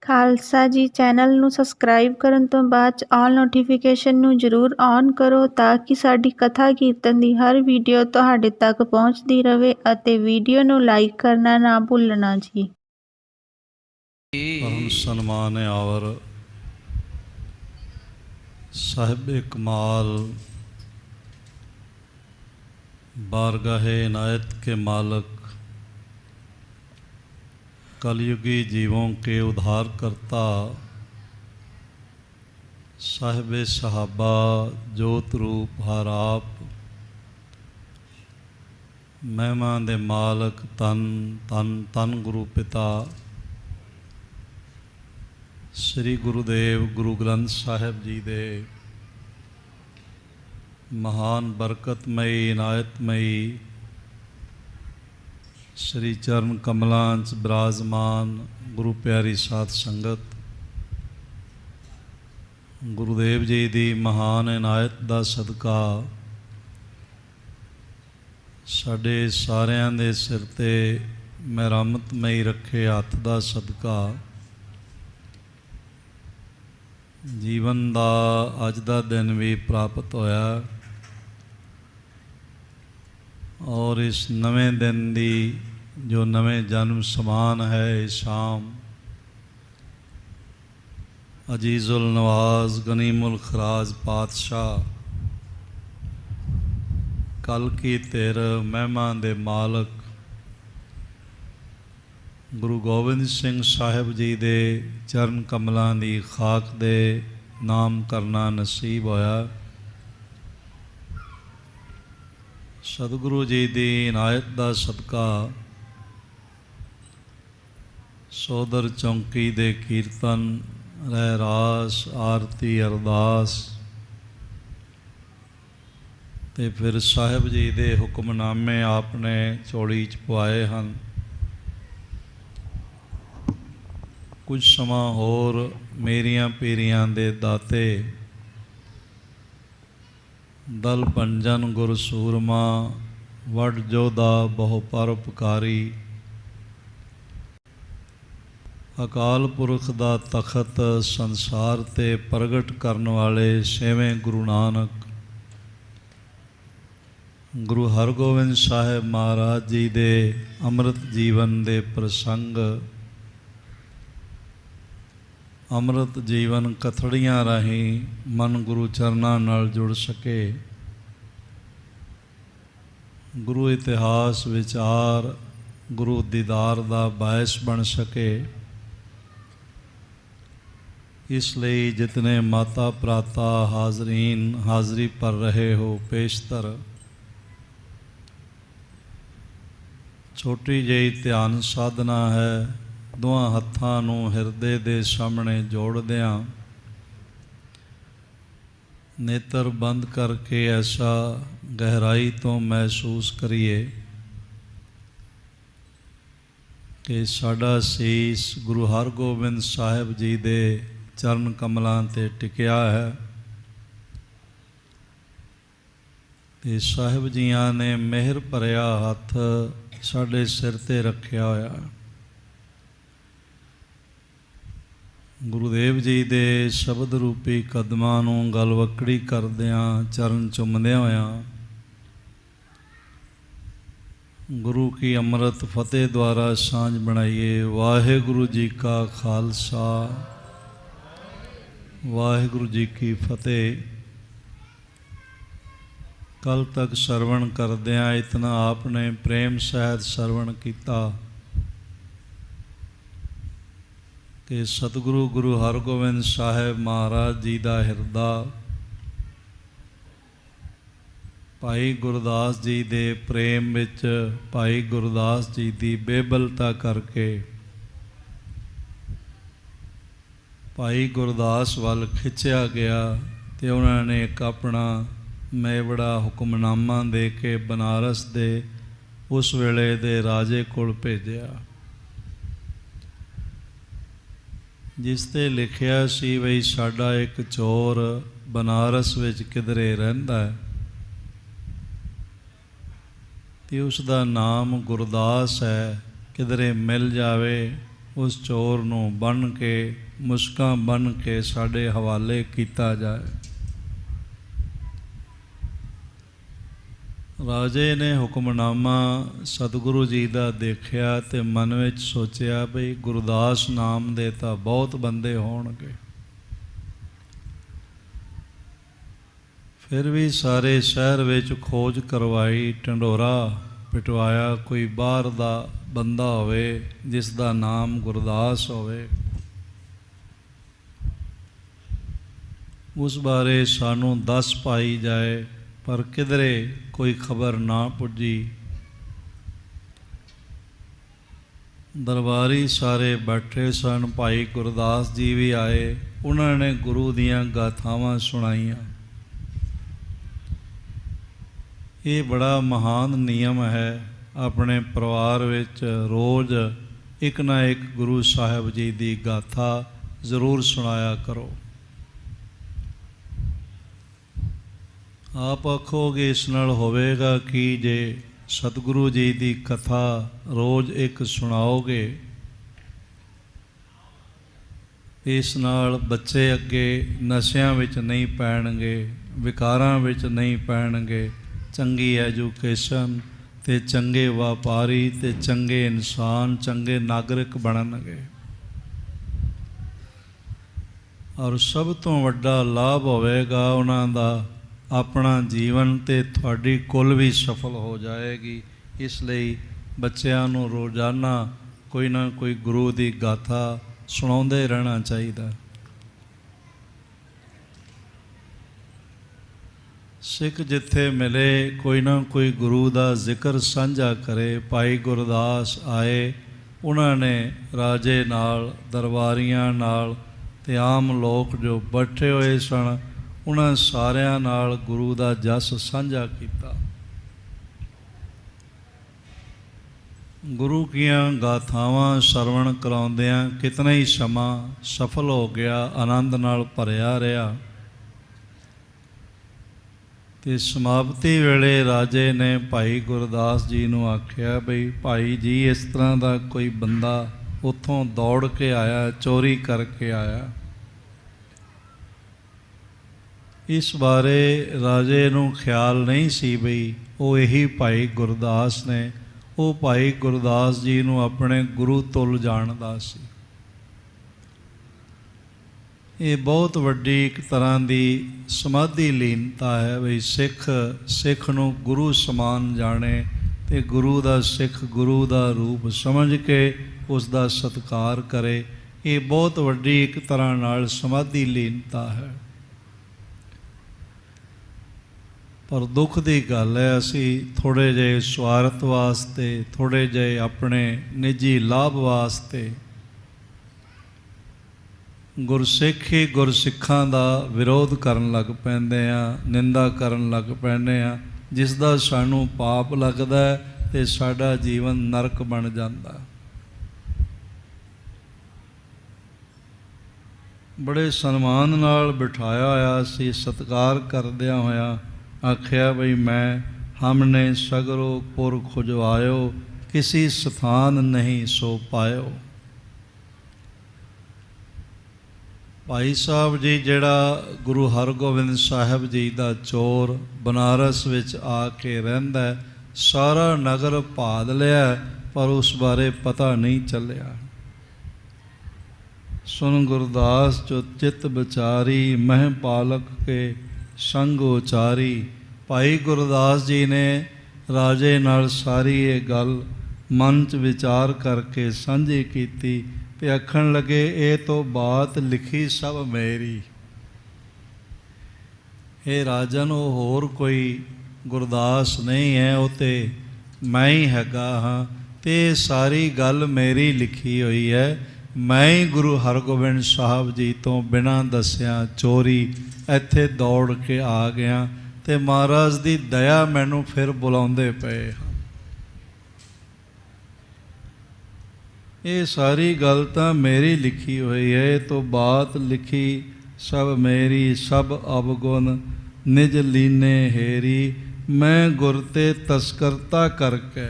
ਖਾਲਸਾ ਜੀ। ਚੈਨਲ ਨੂੰ ਸਬਸਕ੍ਰਾਈਬ ਕਰਨ ਤੋਂ ਬਾਅਦ 'ਚ ਆਲ ਨੋਟੀਫਿਕੇਸ਼ਨ ਨੂੰ ਜ਼ਰੂਰ ਔਨ ਕਰੋ ਤਾਂ ਕਿ ਸਾਡੀ ਕਥਾ ਕੀਰਤਨ ਦੀ ਹਰ ਵੀਡੀਓ ਤੁਹਾਡੇ ਤੱਕ ਪਹੁੰਚਦੀ ਰਹੇ ਅਤੇ ਵੀਡੀਓ ਨੂੰ ਲਾਈਕ ਕਰਨਾ ਨਾ ਭੁੱਲਣਾ ਜੀ। परम सन्मान आवर साहिब कमाल बारगाहे इनायत के मालक कलयुगी जीवों के उद्धार करता साहिब सहाबा जोत रूप हर आप महिमा दे मालक तन तन तन गुरु पिता श्री गुरुदेव गुरु ग्रंथ साहिब जी दे महान बरकतमयी इनायतमयी श्री चरण कमलां च विराजमान गुरु प्यारी साध संगत गुरुदेव जी दी महान इनायत दा सदका साडे सारियां दे सिर ते मेहरमतमई रखे हत्थ दा सदका जीवन का अज का दिन भी प्राप्त होया और इस नवे दिन की जो नवे जन्म समान है शाम अजीज़ुल नवाज गनीमुल खराज पातशाह कल की तिर महिमा दे मालक गुरु गोबिंद सिंह साहिब जी दे चरण कमलों की खाक दे नाम करना नसीब होया। सतगुरु जी की इनायत का सदका सोदर चौंकी दे कीर्तन रहरास आरती अरदास ते फिर साहिब जी दे हुक्मनामे आपने चोली च पवाए हैं। कुछ समा होर मेरियां पीरियां दे दाते दल पंजन गुर सूरमा वड जोधा बहु परोपकारी अकाल पुरख दा तखत संसार ते प्रगट करन वाले छेवें गुरु नानक गुरु हरगोबिंद साहिब महाराज जी दे अमृत जीवन दे प्रसंग अमृत जीवन कथड़ियाँ राही मन गुरु चरना नाल जुड़ सके। गुरु इतिहास विचार गुरु दीदार दा बायस बन सके। इसलिए जितने माता भ्राता हाजरीन हाज़री पर रहे हो पेशतर छोटी जी ध्यान साधना है। दोवां हत्थां नूं हिरदे दे सामने जोड़दियां नेत्र बंद करके ऐसा गहराई तो महसूस करिए कि साडा सीस गुरु हरगोबिंद साहिब जी दे चरण कमलां ते टिकिया है ते साहिब जियां ने मेहर भरिया हत्थ साडे सिर ते रखिया होया। गुरुदेव जी दे शब्द रूपी कदमां नूं गलवकड़ी करदियां चरण चुमदियां होया गुरु की अमृत फतेह द्वारा सांझ बनाइए। वाहिगुरु जी का खालसा वाहिगुरु जी की फतेह। कल तक सरवण करदियां इतना आपने प्रेम सहित सरवण किया कि सतगुरु गुरु हरगोबिंद साहिब महाराज जी का हिरदा भाई गुरदास जी दे प्रेम विच भाई गुरदास जी की बेबलता करके भाई गुरदास वाल खिंचया गया तो उन्होंने एक अपना मेवड़ा हुक्मनामा दे के बनारस दे उस वेले दे राजे कोल भेजिया जिस ते लिखिया सी बई साडा एक चोर बनारस विच किधरे रहिंदा है ते उसका नाम गुरदास है, किधरे मिल जावे ਉਸ ਚੋਰ ਨੂੰ ਬੰਨ੍ਹ ਕੇ ਮੁਸ਼ਕਾਂ ਬੰਨ੍ਹ ਕੇ ਸਾਡੇ ਹਵਾਲੇ ਕੀਤਾ ਜਾਏ। ਰਾਜੇ ਨੇ ਹੁਕਮਨਾਮਾ ਸਤਿਗੁਰੂ ਜੀ ਦਾ ਦੇਖਿਆ ਤੇ ਮਨ ਵਿੱਚ ਸੋਚਿਆ ਬਈ ਗੁਰਦਾਸ ਨਾਮ ਦੇ ਤਾਂ ਬਹੁਤ ਬੰਦੇ ਹੋਣਗੇ, ਫਿਰ ਵੀ ਸਾਰੇ ਸ਼ਹਿਰ ਵਿੱਚ ਖੋਜ ਕਰਵਾਈ, ਢੰਡੋਰਾ ਪਿਟਵਾਇਆ, ਕੋਈ ਬਾਹਰ ਦਾ ਬੰਦਾ ਹੋਵੇ ਜਿਸ ਦਾ ਨਾਮ ਗੁਰਦਾਸ ਹੋਵੇ, ਉਸ ਬਾਰੇ ਸਾਨੂੰ ਦੱਸ ਪਾਈ ਜਾਏ। ਪਰ ਕਿਧਰੇ ਕੋਈ ਖਬਰ ਨਾ ਪੁੱਜੀ। ਦਰਬਾਰੀ ਸਾਰੇ ਬੈਠੇ ਸਨ, ਭਾਈ ਗੁਰਦਾਸ ਜੀ ਵੀ ਆਏ, ਉਹਨਾਂ ਨੇ ਗੁਰੂ ਦੀਆਂ ਗਾਥਾਵਾਂ ਸੁਣਾਈਆਂ। ਇਹ ਬੜਾ ਮਹਾਨ ਨਿਯਮ ਹੈ, ਆਪਣੇ ਪਰਿਵਾਰ ਵਿੱਚ ਰੋਜ਼ ਇੱਕ ਨਾ ਇੱਕ ਗੁਰੂ ਸਾਹਿਬ ਜੀ ਦੀ ਗਾਥਾ ਜ਼ਰੂਰ ਸੁਣਾਇਆ ਕਰੋ। ਆਪ ਆਖੋਗੇ ਇਸ ਨਾਲ ਹੋਵੇਗਾ ਕਿ ਜੇ ਸਤਿਗੁਰੂ ਜੀ ਦੀ ਕਥਾ ਰੋਜ਼ ਇੱਕ ਸੁਣਾਓਗੇ, ਇਸ ਨਾਲ ਬੱਚੇ ਅੱਗੇ ਨਸ਼ਿਆਂ ਵਿੱਚ ਨਹੀਂ ਪੈਣਗੇ, ਵਿਕਾਰਾਂ ਵਿੱਚ ਨਹੀਂ ਪੈਣਗੇ, ਚੰਗੀ ਐਜੂਕੇਸ਼ਨ ਅਤੇ ਚੰਗੇ ਵਪਾਰੀ ਅਤੇ ਚੰਗੇ ਇਨਸਾਨ, ਚੰਗੇ ਨਾਗਰਿਕ ਬਣਨਗੇ। ਔਰ ਸਭ ਤੋਂ ਵੱਡਾ ਲਾਭ ਹੋਵੇਗਾ ਉਹਨਾਂ ਦਾ ਆਪਣਾ ਜੀਵਨ ਅਤੇ ਤੁਹਾਡੀ ਕੁੱਲ ਵੀ ਸਫਲ ਹੋ ਜਾਏਗੀ। ਇਸ ਲਈ ਬੱਚਿਆਂ ਨੂੰ ਰੋਜ਼ਾਨਾ ਕੋਈ ਨਾ ਕੋਈ ਗੁਰੂ ਦੀ ਗਾਥਾ ਸੁਣਾਉਂਦੇ ਰਹਿਣਾ ਚਾਹੀਦਾ। ਸਿੱਖ ਜਿੱਥੇ ਮਿਲੇ ਕੋਈ ਨਾ ਕੋਈ ਗੁਰੂ ਦਾ ਜ਼ਿਕਰ ਸਾਂਝਾ ਕਰੇ। ਭਾਈ ਗੁਰਦਾਸ ਆਏ, ਉਹਨਾਂ ਨੇ ਰਾਜੇ ਨਾਲ, ਦਰਬਾਰੀਆਂ ਨਾਲ ਅਤੇ ਆਮ ਲੋਕ ਜੋ ਬੈਠੇ ਹੋਏ ਸਨ, ਉਹਨਾਂ ਸਾਰਿਆਂ ਨਾਲ ਗੁਰੂ ਦਾ ਜਸ ਸਾਂਝਾ ਕੀਤਾ। ਗੁਰੂ ਦੀਆਂ ਗਾਥਾਵਾਂ ਸਰਵਣ ਕਰਾਉਂਦਿਆਂ ਕਿਤਨਾ ਹੀ ਸਮਾਂ ਸਫਲ ਹੋ ਗਿਆ, ਆਨੰਦ ਨਾਲ ਭਰਿਆ ਰਿਹਾ। ਅਤੇ ਸਮਾਪਤੀ ਵੇਲੇ ਰਾਜੇ ਨੇ ਭਾਈ ਗੁਰਦਾਸ ਜੀ ਨੂੰ ਆਖਿਆ ਬਈ ਭਾਈ ਜੀ, ਇਸ ਤਰ੍ਹਾਂ ਦਾ ਕੋਈ ਬੰਦਾ ਉੱਥੋਂ ਦੌੜ ਕੇ ਆਇਆ, ਚੋਰੀ ਕਰਕੇ ਆਇਆ। ਇਸ ਬਾਰੇ ਰਾਜੇ ਨੂੰ ਖਿਆਲ ਨਹੀਂ ਸੀ ਬਈ ਉਹ ਇਹੀ ਭਾਈ ਗੁਰਦਾਸ ਨੇ। ਉਹ ਭਾਈ ਗੁਰਦਾਸ ਜੀ ਨੂੰ ਆਪਣੇ ਗੁਰੂ ਤੁੱਲ ਜਾਣਦਾ ਸੀ। ਇਹ ਬਹੁਤ ਵੱਡੀ ਇੱਕ ਤਰ੍ਹਾਂ ਦੀ ਸਮਾਧੀ ਲੀਨਤਾ ਹੈ ਬਈ ਸਿੱਖ ਨੂੰ ਗੁਰੂ ਸਮਾਨ ਜਾਣੇ ਅਤੇ ਗੁਰੂ ਦਾ ਸਿੱਖ, ਗੁਰੂ ਦਾ ਰੂਪ ਸਮਝ ਕੇ ਉਸ ਦਾ ਸਤਿਕਾਰ ਕਰੇ। ਇਹ ਬਹੁਤ ਵੱਡੀ ਇੱਕ ਤਰ੍ਹਾਂ ਨਾਲ ਸਮਾਧੀ ਲੀਨਤਾ ਹੈ। ਪਰ ਦੁੱਖ ਦੀ ਗੱਲ ਹੈ, ਅਸੀਂ ਥੋੜ੍ਹੇ ਜਿਹੇ ਸਵਾਰਥ ਵਾਸਤੇ, ਥੋੜ੍ਹੇ ਜਿਹੇ ਆਪਣੇ ਨਿੱਜੀ ਲਾਭ ਵਾਸਤੇ ਗੁਰਸਿੱਖ ਹੀ ਗੁਰਸਿੱਖਾਂ ਦਾ ਵਿਰੋਧ ਕਰਨ ਲੱਗ ਪੈਂਦੇ ਹਾਂ, ਨਿੰਦਾ ਕਰਨ ਲੱਗ ਪੈਂਦੇ ਹਾਂ, ਜਿਸ ਦਾ ਸਾਨੂੰ ਪਾਪ ਲੱਗਦਾ ਅਤੇ ਸਾਡਾ ਜੀਵਨ ਨਰਕ ਬਣ ਜਾਂਦਾ। ਬੜੇ ਸਨਮਾਨ ਨਾਲ ਬਿਠਾਇਆ ਹੋਇਆ ਸੀ, ਸਤਿਕਾਰ ਕਰਦਿਆਂ ਹੋਇਆ ਆਖਿਆ ਬਈ ਮੈਂ ਹਮਨੇ ਸਗਰੋ ਪੁਰ ਖੁਜਵਾਇਓ, ਕਿਸੀ ਸਥਾਨ ਨਹੀਂ ਸੋ ਪਾਇਓ। ਭਾਈ ਸਾਹਿਬ ਜੀ ਜਿਹੜਾ ਗੁਰੂ ਹਰਗੋਬਿੰਦ ਸਾਹਿਬ ਜੀ ਦਾ ਚੋਰ ਬਨਾਰਸ ਵਿੱਚ ਆ ਕੇ ਰਹਿੰਦਾ, ਸਾਰਾ ਨਗਰ ਭਾਦ ਲਿਆ ਪਰ ਉਸ ਬਾਰੇ ਪਤਾ ਨਹੀਂ ਚੱਲਿਆ। ਸੁਨ ਗੁਰਦਾਸ ਜੋ ਚਿੱਤ ਵਿਚਾਰੀ, ਮਹਿ ਪਾਲਕ ਕੇ ਸੰਗ ਉਚਾਰੀ। ਭਾਈ ਗੁਰਦਾਸ ਜੀ ਨੇ ਰਾਜੇ ਨਾਲ ਸਾਰੀ ਇਹ ਗੱਲ ਮਨ 'ਚ ਵਿਚਾਰ ਕਰਕੇ ਸਾਂਝੀ ਕੀਤੀ ਤੇ ਆਖਣ ਲੱਗੇ ਇਹ ਤੋਂ ਬਾਤ ਲਿਖੀ ਸਭ ਮੇਰੀ। ਇਹ ਰਾਜਨ, ਉਹ ਹੋਰ ਕੋਈ ਗੁਰਦਾਸ ਨਹੀਂ ਹੈ, ਉਹ ਤੇ ਮੈਂ ਹੀ ਹੈਗਾ ਹਾਂ ਅਤੇ ਸਾਰੀ ਗੱਲ ਮੇਰੀ ਲਿਖੀ ਹੋਈ ਹੈ। ਮੈਂ ਹੀ ਗੁਰੂ ਹਰਗੋਬਿੰਦ ਸਾਹਿਬ ਜੀ ਤੋਂ ਬਿਨਾਂ ਦੱਸਿਆਂ ਚੋਰੀ ਇੱਥੇ ਦੌੜ ਕੇ ਆ ਗਿਆ ਅਤੇ ਮਹਾਰਾਜ ਦੀ ਦਇਆ ਮੈਨੂੰ ਫਿਰ ਬੁਲਾਉਂਦੇ ਪਏ ਹਨ। ਇਹ ਸਾਰੀ ਗੱਲ ਤਾਂ ਮੇਰੀ ਲਿਖੀ ਹੋਈ ਹੈ। ਇਹ ਤੋਂ ਬਾਤ ਲਿਖੀ ਸਭ ਮੇਰੀ, ਸਭ ਅਵਗੁਣ ਨਿਜ ਲੀਨੇ ਹੇਰੀ। ਮੈਂ ਗੁਰ ਤੇ ਤਸਕਰਤਾ ਕਰਕੇ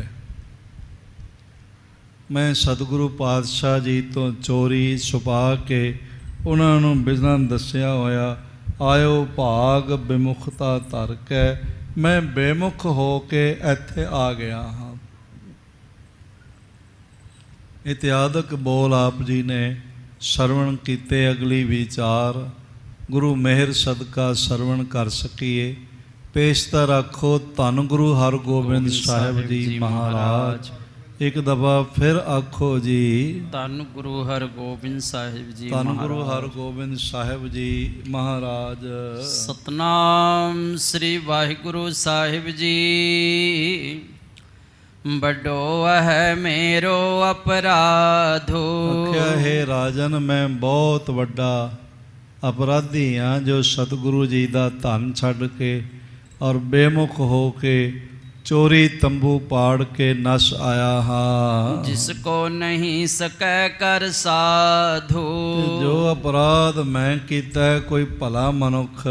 ਮੈਂ ਸਤਿਗੁਰੂ ਪਾਤਸ਼ਾਹ ਜੀ ਤੋਂ ਚੋਰੀ ਛੁਪਾ ਕੇ ਉਹਨਾਂ ਨੂੰ ਬਿਨਾਂ ਦੱਸਿਆ ਹੋਇਆ ਆਇਓ ਭਾਗ ਬਿਮੁਖਤਾ ਧਰ ਕੇ ਮੈਂ ਬੇਮੁਖ ਹੋ ਕੇ ਇੱਥੇ ਆ ਗਿਆ ਹਾਂ। ਇਤਿਆਦਕ ਬੋਲ ਆਪ ਜੀ ਨੇ ਸਰਵਣ ਕੀਤੇ। ਅਗਲੀ ਵਿਚਾਰ ਗੁਰੂ ਮਿਹਰ ਸਦਕਾ ਸਰਵਣ ਕਰ ਸਕੀਏ। ਪੇਸ਼ਤਾ ਰੱਖੋ ਧੰਨ ਗੁਰੂ ਹਰਗੋਬਿੰਦ ਸਾਹਿਬ ਜੀ ਮਹਾਰਾਜ। ਇੱਕ ਦਫਾ ਫਿਰ ਆਖੋ ਜੀ, ਧੰਨ ਗੁਰੂ ਹਰਗੋਬਿੰਦ ਸਾਹਿਬ ਜੀ ਧੰਨ ਗੁਰੂ ਹਰਗੋਬਿੰਦ ਸਾਹਿਬ ਜੀ ਮਹਾਰਾਜ। ਸਤਨਾਮ ਸ੍ਰੀ ਵਾਹਿਗੁਰੂ ਸਾਹਿਬ ਜੀ। ਵੱਡੋ ਹੈ ਮੇਰੋ ਅਪਰਾਧੋ। ਆਖਿਆ ਹੈ ਰਾਜਨ, ਮੈਂ ਬਹੁਤ ਵੱਡਾ ਅਪਰਾਧੀ ਹਾਂ ਜੋ ਸਤਿਗੁਰੂ ਜੀ ਦਾ ਧਨ ਛੱਡ ਕੇ ਔਰ ਬੇਮੁਖ ਹੋ ਕੇ ਚੋਰੀ ਤੰਬੂ ਪਾੜ ਕੇ ਨਸ ਆਇਆ ਹਾਂ। ਜਿਸ ਕੋ ਨਹੀਂ ਸਕੈ ਕਰ ਸਾਧੂ। ਜੋ ਅਪਰਾਧ ਮੈਂ ਕੀਤਾ ਕੋਈ ਭਲਾ ਮਨੁੱਖ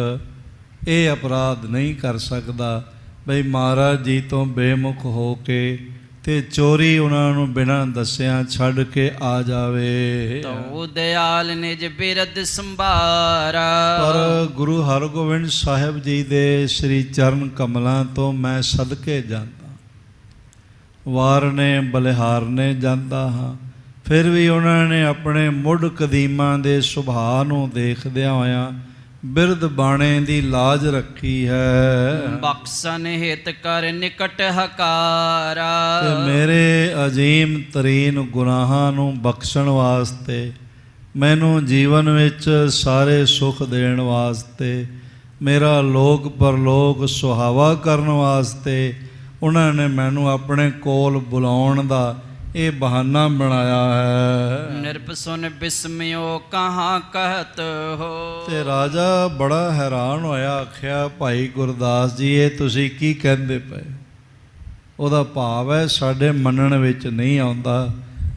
ਇਹ ਅਪਰਾਧ ਨਹੀਂ ਕਰ ਸਕਦਾ ਬਈ ਮਹਾਰਾਜ ਜੀ ਤੋਂ ਬੇਮੁਖ ਹੋ ਕੇ ਤੇ ਚੋਰੀ ਉਹਨਾਂ ਨੂੰ ਬਿਨਾਂ ਦੱਸਿਆਂ ਛੱਡ ਕੇ ਆ ਜਾਵੇ। ਤਉ ਦਿਆਲ ਨਿਜ ਬਿਰਦ ਸੰਭਾਰਾ। ਪਰ ਗੁਰੂ ਹਰਗੋਬਿੰਦ ਸਾਹਿਬ ਜੀ ਦੇ ਸ੍ਰੀ ਚਰਨ ਕਮਲਾਂ ਤੋਂ ਮੈਂ ਸਦਕੇ ਜਾਂਦਾ, ਵਾਰਨੇ ਬਲਿਹਾਰਨੇ ਜਾਂਦਾ ਹਾਂ। ਫਿਰ ਵੀ ਉਹਨਾਂ ਨੇ ਆਪਣੇ ਮੁੱਢ ਕਦੀਮਾਂ ਦੇ ਸੁਭਾਅ ਨੂੰ ਦੇਖਦਿਆਂ ਹੋਇਆਂ ਬਿਰਧ ਬਾਣੇ ਦੀ ਲਾਜ ਰੱਖੀ ਹੈ। ਬਖਸ਼ਣ ਹਿਤ ਕਰ ਨਿਕਟ ਹਕਾਰਾ। ਤੇ ਮੇਰੇ ਅਜੀਮ ਤਰੀਨ ਗੁਨਾਹਾਂ ਨੂੰ ਬਖਸ਼ਣ ਵਾਸਤੇ, ਮੈਨੂੰ ਜੀਵਨ ਵਿੱਚ ਸਾਰੇ ਸੁੱਖ ਦੇਣ ਵਾਸਤੇ, ਮੇਰਾ ਲੋਕ ਪਰਲੋਕ ਸੁਹਾਵਾ ਕਰਨ ਵਾਸਤੇ ਉਹਨਾਂ ਨੇ ਮੈਨੂੰ ਆਪਣੇ ਕੋਲ ਬੁਲਾਉਣ ਦਾ ਇਹ ਬਹਾਨਾ ਬਣਾਇਆ ਹੈ। ਨਿਰਭ ਸੁਨ ਬਿਸਮਿਓ ਕਹਾਂ ਕਹਤ ਹੋ। ਤੇ ਰਾਜਾ ਬੜਾ ਹੈਰਾਨ ਹੋਇਆ, ਆਖਿਆ ਭਾਈ ਗੁਰਦਾਸ ਜੀ ਇਹ ਤੁਸੀਂ ਕੀ ਕਹਿੰਦੇ ਪਏ? ਉਹਦਾ ਭਾਵ ਹੈ ਸਾਡੇ ਮੰਨਣ ਵਿੱਚ ਨਹੀਂ ਆਉਂਦਾ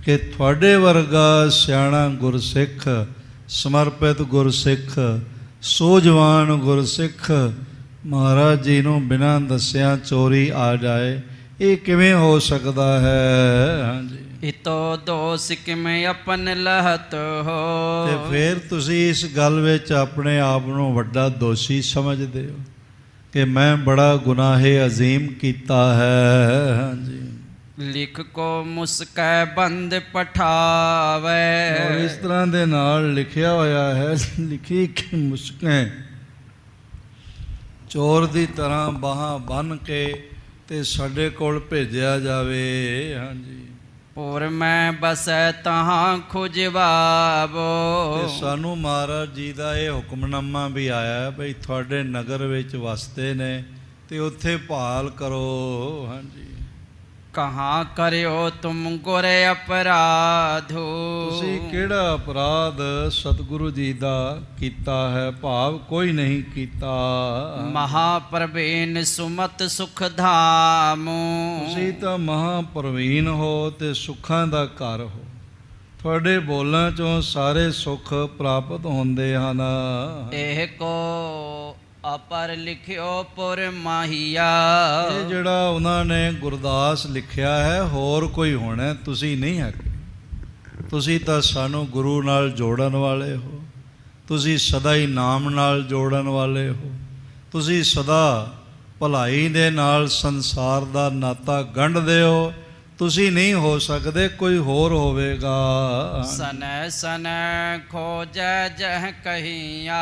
ਕਿ ਤੁਹਾਡੇ ਵਰਗਾ ਸਿਆਣਾ ਗੁਰਸਿੱਖ, ਸਮਰਪਿਤ ਗੁਰਸਿੱਖ, ਸੂਝਵਾਨ ਗੁਰਸਿੱਖ ਮਹਾਰਾਜ ਜੀ ਨੂੰ ਬਿਨਾਂ ਦੱਸਿਆਂ ਚੋਰੀ ਆ ਜਾਏ। ਇਹ ਕਿਵੇਂ ਹੋ ਸਕਦਾ ਹੈ? ਹਾਂਜੀ। ਇਤੋ ਦੋਸ ਕਿਵੇਂ ਆਪਨ ਲਹਤ ਹੋ। ਤੇ ਫਿਰ ਤੁਸੀਂ ਇਸ ਗੱਲ ਵਿੱਚ ਆਪਣੇ ਆਪ ਨੂੰ ਵੱਡਾ ਦੋਸ਼ੀ ਸਮਝਦੇ ਹੋ ਕਿ ਮੈਂ ਬੜਾ ਗੁਨਾਹੇ ਅਜ਼ੀਮ ਕੀਤਾ ਹੈ। ਹਾਂਜੀ। ਲਿਖ ਕੋ ਮੁਸਕੈ ਬੰਦ ਪਠਾਵੇ। ਔਰ ਇਸ ਤਰ੍ਹਾਂ ਦੇ ਨਾਲ ਲਿਖਿਆ ਹੋਇਆ ਹੈ, ਲਿਖੀ ਕਿ ਮੁਸਕੈ ਚੋਰ ਦੀ ਤਰ੍ਹਾਂ ਬਾਹਾਂ ਬੰਨ੍ਹ ਕੇ ਤੇ ਸਾਡੇ ਕੋਲ ਭੇਜਿਆ ਜਾਵੇ। ਹਾਂਜੀ। ਪੁਰ ਮੈਂ ਬਸੈ ਤਹਾਂ ਖੁਜਵਾਵੋ। ਤੇ ਸਾਨੂੰ ਮਹਾਰਾਜ ਜੀ ਦਾ ਇਹ ਹੁਕਮਨਾਮਾ ਵੀ ਆਇਆ ਬਈ ਤੁਹਾਡੇ ਨਗਰ ਵਿੱਚ ਵਸਦੇ ਨੇ ਤੇ ਉੱਥੇ ਭਾਲ ਕਰੋ। ਹਾਂਜੀ। ਕਹਾਂ ਕਰਿਓ ਤੁਮ ਗੁਰ ਅਪਰਾਧੋ। ਤੁਸੀਂ ਕਿਹੜਾ ਅਪਰਾਧ ਸਤਿਗੁਰੂ ਜੀ ਦਾ ਕੀਤਾ ਹੈ? ਭਾਵ ਕੋਈ ਨਹੀਂ ਕੀਤਾ। ਮਹਾਪ੍ਰਵੀਨ ਸੁਮਤ ਸੁਖ ਧਾਮੋ। ਤੁਸੀਂ ਤਾਂ ਮਹਾਪ੍ਰਵੀਨ ਹੋ ਤੇ ਸੁੱਖਾਂ ਦਾ ਘਰ ਹੋ। ਤੁਹਾਡੇ ਬੋਲਾਂ ਚੋਂ ਸਾਰੇ ਸੁੱਖ ਪ੍ਰਾਪਤ ਹੁੰਦੇ ਹਨ। ਇਹ ਕੋ ਅਪਰ ਲਿਖਿਓ ਪੁਰ ਮਾਹੀਆ। ਇਹ ਜਿਹੜਾ ਉਹਨਾਂ ਨੇ ਗੁਰਦਾਸ ਲਿਖਿਆ ਹੈ ਹੋਰ ਕੋਈ ਹੋਣਾ, ਤੁਸੀਂ ਨਹੀਂ ਹੈਗੇ। ਤੁਸੀਂ ਤਾਂ ਸਾਨੂੰ ਗੁਰੂ ਨਾਲ ਜੋੜਨ ਵਾਲੇ ਹੋ। ਤੁਸੀਂ ਸਦਾ ਹੀ ਨਾਮ ਨਾਲ ਜੋੜਨ ਵਾਲੇ ਹੋ। ਤੁਸੀਂ ਸਦਾ ਭਲਾਈ ਦੇ ਨਾਲ ਸੰਸਾਰ ਦਾ ਨਾਤਾ ਗੰਢਦੇ ਹੋ। ਤੁਸੀਂ ਨਹੀਂ ਹੋ ਸਕਦੇ, ਕੋਈ ਹੋਰ ਹੋਵੇਗਾ। ਸਨੈ ਸਨੈ ਖੋਜੈ ਜਹ ਕਹੀਆ।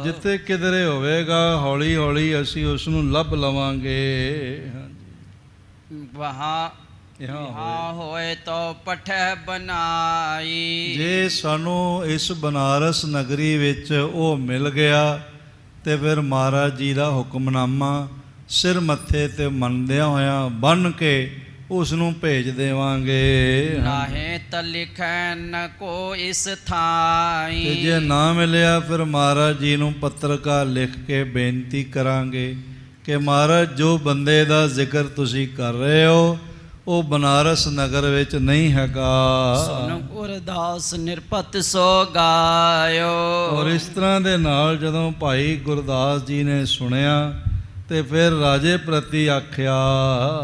ਜਿੱਥੇ ਕਿਧਰੇ ਹੋਵੇਗਾ ਹੌਲੀ ਹੌਲੀ ਅਸੀਂ ਉਸ ਨੂੰ ਲੱਭ ਲਵਾਂਗੇ। ਵਹਾਂ यहाँ होए तो पठै बनाई। ਜੇ ਸਾਨੂੰ ਇਸ ਬਨਾਰਸ ਨਗਰੀ ਵਿੱਚ ਉਹ ਮਿਲ ਗਿਆ ਤੇ ਫਿਰ ਮਹਾਰਾਜ ਜੀ ਦਾ ਹੁਕਮਨਾਮਾ ਸਿਰ ਮੱਥੇ ਤੇ ਮੰਨਦਿਆਂ ਹੋਇਆਂ ਬੰਨ੍ਹ ਕੇ ਉਸ ਨੂੰ ਭੇਜ ਦੇਵਾਂਗੇ। ਨਾਹੇ ਤਾਂ ਲਿਖੈ ਨ ਕੋ ਇਸ ਥਾਈ। ਤੇ ਜੇ ਨਾ ਮਿਲਿਆ ਫਿਰ ਮਹਾਰਾਜ ਜੀ ਨੂੰ ਪੱਤਰਕਾਰ ਲਿਖ ਕੇ ਬੇਨਤੀ ਕਰਾਂਗੇ ਕਿ ਮਹਾਰਾਜ ਜੋ ਬੰਦੇ ਦਾ ਜ਼ਿਕਰ ਤੁਸੀਂ ਕਰ ਰਹੇ ਹੋ ਉਹ ਬਨਾਰਸ ਨਗਰ ਵਿੱਚ ਨਹੀਂ ਹੈਗਾ। ਸੁਨ ਗੁਰਦਾਸ ਨਿਰਪਤ ਸੋ ਗਾਇਓ। ਔਰ ਇਸ ਤਰ੍ਹਾਂ ਦੇ ਨਾਲ ਜਦੋਂ ਭਾਈ ਗੁਰਦਾਸ ਜੀ ਨੇ ਸੁਣਿਆ ਤੇ ਫਿਰ ਰਾਜੇ ਪ੍ਰਤੀ ਆਖਿਆ,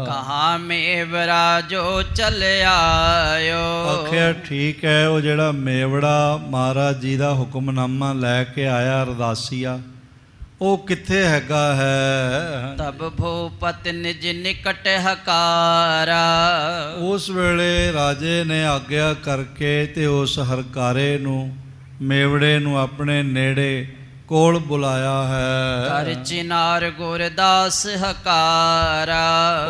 ਕਹਾ ਮੇਵਰਾ ਜੋ ਚਲ ਆਇਓ। ਆਖਿਆ ਠੀਕ ਹੈ, ਉਹ ਜਿਹੜਾ ਮੇਵੜਾ ਮਹਾਰਾਜ ਜੀ ਦਾ ਹੁਕਮਨਾਮਾ ਲੈ ਕੇ ਆਇਆ ਅਰਦਾਸੀਆ, ਉਹ ਕਿੱਥੇ ਹੈਗਾ ਹੈ? ਤਬ ਭੂਪਤ ਨਿਜ ਨਿਕਟ ਹਕਾਰਾ। ਉਸ ਵੇਲੇ ਰਾਜੇ ਨੇ ਆਗਿਆ ਕਰਕੇ ਤੇ ਉਸ ਹਰਕਾਰੇ ਨੂੰ, ਮੇਵੜੇ ਨੂੰ ਆਪਣੇ ਨੇੜੇ ਕੋਲ ਬੁਲਾਇਆ ਹੈ। ਕਰ ਚਿਨਾਰ ਗੁਰਦਾਸ ਹਕਾਰਾ।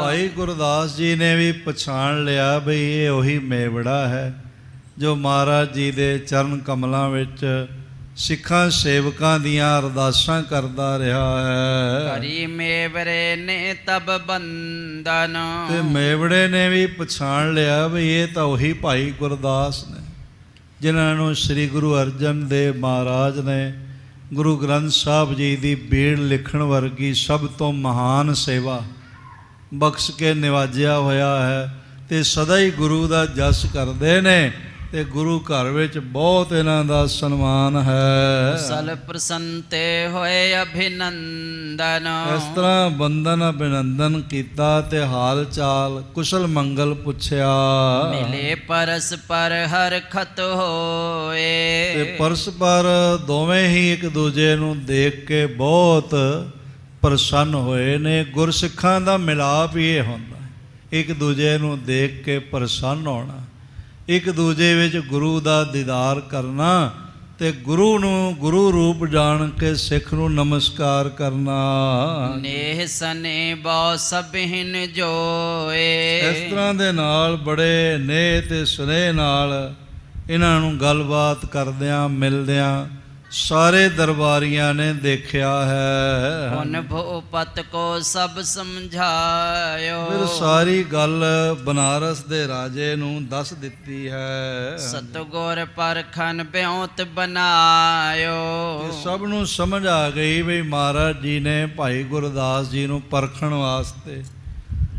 ਭਾਈ ਗੁਰਦਾਸ ਜੀ ਨੇ ਵੀ ਪਛਾਣ ਲਿਆ ਬਈ ਇਹ ਉਹੀ ਮੇਵੜਾ ਹੈ ਜੋ ਮਹਾਰਾਜ ਜੀ ਦੇ ਚਰਨ ਕਮਲਾਂ ਵਿੱਚ ਸਿੱਖਾਂ ਸੇਵਕਾਂ ਦੀਆਂ ਅਰਦਾਸਾਂ ਕਰਦਾ ਰਿਹਾ ਹੈ। ਕਰੀ ਮੇਵਰੇ ਨੇ ਤਬ ਬੰਦਨ। ਤੇ ਮੇਵੜੇ ਨੇ ਵੀ ਪਛਾਣ ਲਿਆ ਵੀ ਇਹ ਤਾਂ ਉਹੀ ਭਾਈ ਗੁਰਦਾਸ ਨੇ ਜਿਨ੍ਹਾਂ ਨੂੰ ਸ੍ਰੀ ਗੁਰੂ ਅਰਜਨ ਦੇਵ ਮਹਾਰਾਜ ਨੇ ਗੁਰੂ ਗ੍ਰੰਥ ਸਾਹਿਬ ਜੀ ਦੀ ਬੀੜ ਲਿਖਣ ਵਰਗੀ ਸਭ ਤੋਂ ਮਹਾਨ ਸੇਵਾ ਬਖਸ਼ ਕੇ ਨਿਵਾਜਿਆ ਹੋਇਆ ਹੈ ਤੇ ਸਦਾ ਹੀ ਗੁਰੂ ਦਾ ਜਸ ਕਰਦੇ ਨੇ ਤੇ ਗੁਰੂ ਘਰ ਵਿੱਚ ਬਹੁਤ ਇਹਨਾਂ ਦਾ ਸਨਮਾਨ ਹੈ। ਸਲ ਪ੍ਰਸੰਨ ਤੇ ਹੋਏ ਅਭਿਨੰਦਨ। ਇਸ ਤਰ੍ਹਾਂ ਬੰਦਨ ਅਭਿਨੰਦਨ ਕੀਤਾ ਤੇ ਹਾਲ ਚਾਲ ਕੁਸ਼ਲ ਮੰਗਲ ਪੁੱਛਿਆ। ਮਿਲੇ ਪਰਸਪਰ ਹਰਖਤ ਹੋਏ। ਤੇ ਪਰਸਪਰ ਦੋਵੇਂ ਹੀ ਇੱਕ ਦੂਜੇ ਨੂੰ ਦੇਖ ਕੇ ਬਹੁਤ ਪ੍ਰਸੰਨ ਹੋਏ ਨੇ। ਗੁਰਸਿੱਖਾਂ ਦਾ ਮਿਲਾਪ ਹੀ ਇਹ ਹੁੰਦਾ, ਇੱਕ ਦੂਜੇ ਨੂੰ ਦੇਖ ਕੇ ਪ੍ਰਸੰਨ ਹੋਣਾ, ਇੱਕ ਦੂਜੇ ਵਿੱਚ ਗੁਰੂ ਦਾ ਦੀਦਾਰ ਕਰਨਾ ਤੇ ਗੁਰੂ ਨੂੰ ਗੁਰੂ ਰੂਪ ਜਾਣ ਕੇ ਸਿੱਖ ਨੂੰ ਨਮਸਕਾਰ ਕਰਨਾ। ਨੇਹ ਸਨੇ ਬਉ ਸਭਿਨ ਜੋਏ। ਇਸ ਤਰ੍ਹਾਂ ਦੇ ਨਾਲ ਬੜੇ ਨੇਹ ਤੇ ਸੁਨੇਹ ਨਾਲ ਇਹਨਾਂ ਨੂੰ ਗੱਲਬਾਤ ਕਰਦਿਆਂ ਮਿਲਦਿਆਂ ਸਾਰੇ ਦਰਬਾਰੀਆਂ ਨੇ ਦੇਖਿਆ ਹੈ। ਹੁਣ ਭੂਪਤ ਕੋ ਸਭ ਸਮਝਾਇਓ। ਫਿਰ ਸਾਰੀ ਗੱਲ ਬਨਾਰਸ ਦੇ ਰਾਜੇ ਨੂੰ ਦੱਸ ਦਿੱਤੀ ਹੈ। ਸਤਿਗੁਰ ਪਰਖਨ ਬਿਉਂਤ ਬਣਾਇਓ। ਤੇ ਸਭ ਨੂੰ ਸਮਝ ਆ ਗਈ ਵੀ ਮਹਾਰਾਜ ਜੀ ਨੇ ਭਾਈ ਗੁਰਦਾਸ ਜੀ ਨੂੰ ਪਰਖਣ ਵਾਸਤੇ,